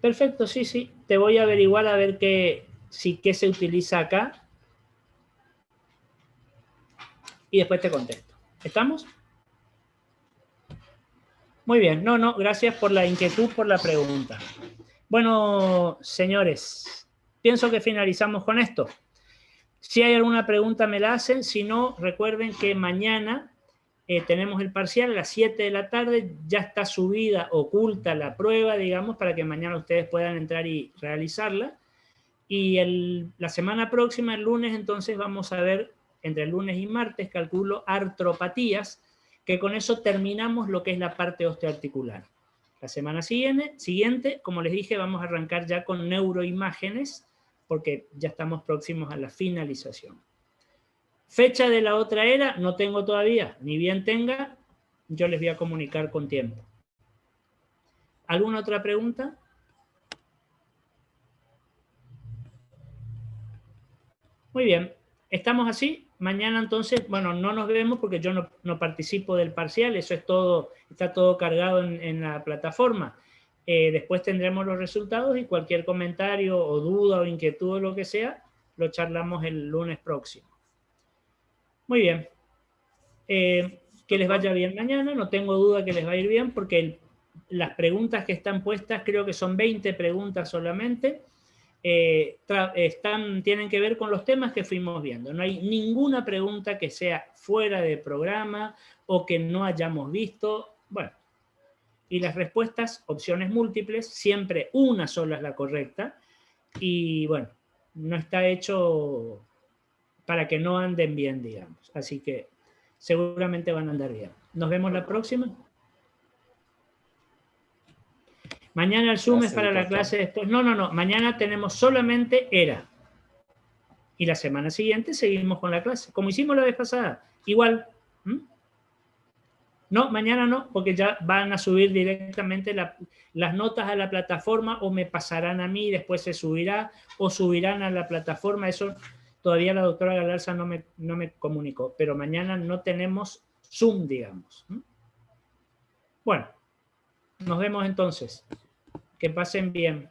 Perfecto, sí, sí. Te voy a averiguar a ver qué se utiliza acá. Y después te contesto. ¿Estamos? Muy bien. No, gracias por la inquietud, por la pregunta. Bueno, señores, pienso que finalizamos con esto. Si hay alguna pregunta me la hacen. Si no, recuerden que mañana tenemos el parcial a las 7 de la tarde. Ya está subida, oculta la prueba, digamos, para que mañana ustedes puedan entrar y realizarla. Y la semana próxima, el lunes, entonces vamos a ver, entre el lunes y martes, calculo, artropatías, que con eso terminamos lo que es la parte osteoarticular. La semana siguiente, como les dije, vamos a arrancar ya con neuroimágenes, porque ya estamos próximos a la finalización. Fecha de la otra era, no tengo todavía, ni bien tenga, yo les voy a comunicar con tiempo. ¿Alguna otra pregunta? Muy bien, estamos así. Mañana entonces, bueno, no nos vemos porque yo no participo del parcial, eso es todo, está todo cargado en la plataforma. Después tendremos los resultados y cualquier comentario o duda o inquietud o lo que sea, lo charlamos el lunes próximo. Muy bien. Que les vaya bien mañana, no tengo duda que les va a ir bien porque las preguntas que están puestas, creo que son 20 preguntas solamente, tienen que ver con los temas que fuimos viendo. No hay ninguna pregunta que sea fuera de programa o que no hayamos visto. Bueno, y las respuestas, opciones múltiples, siempre una sola es la correcta. Y bueno, no está hecho para que no anden bien, digamos. Así que seguramente van a andar bien. Nos vemos la próxima. Mañana el Zoom es para la clase después. No. Mañana tenemos solamente ERA. Y la semana siguiente seguimos con la clase. Como hicimos la vez pasada. Igual. No, mañana no, porque ya van a subir directamente las notas a la plataforma o me pasarán a mí y después se subirá o subirán a la plataforma. Eso todavía la doctora Galarza no me comunicó. Pero mañana no tenemos Zoom, digamos. Bueno, nos vemos entonces. Que pasen bien.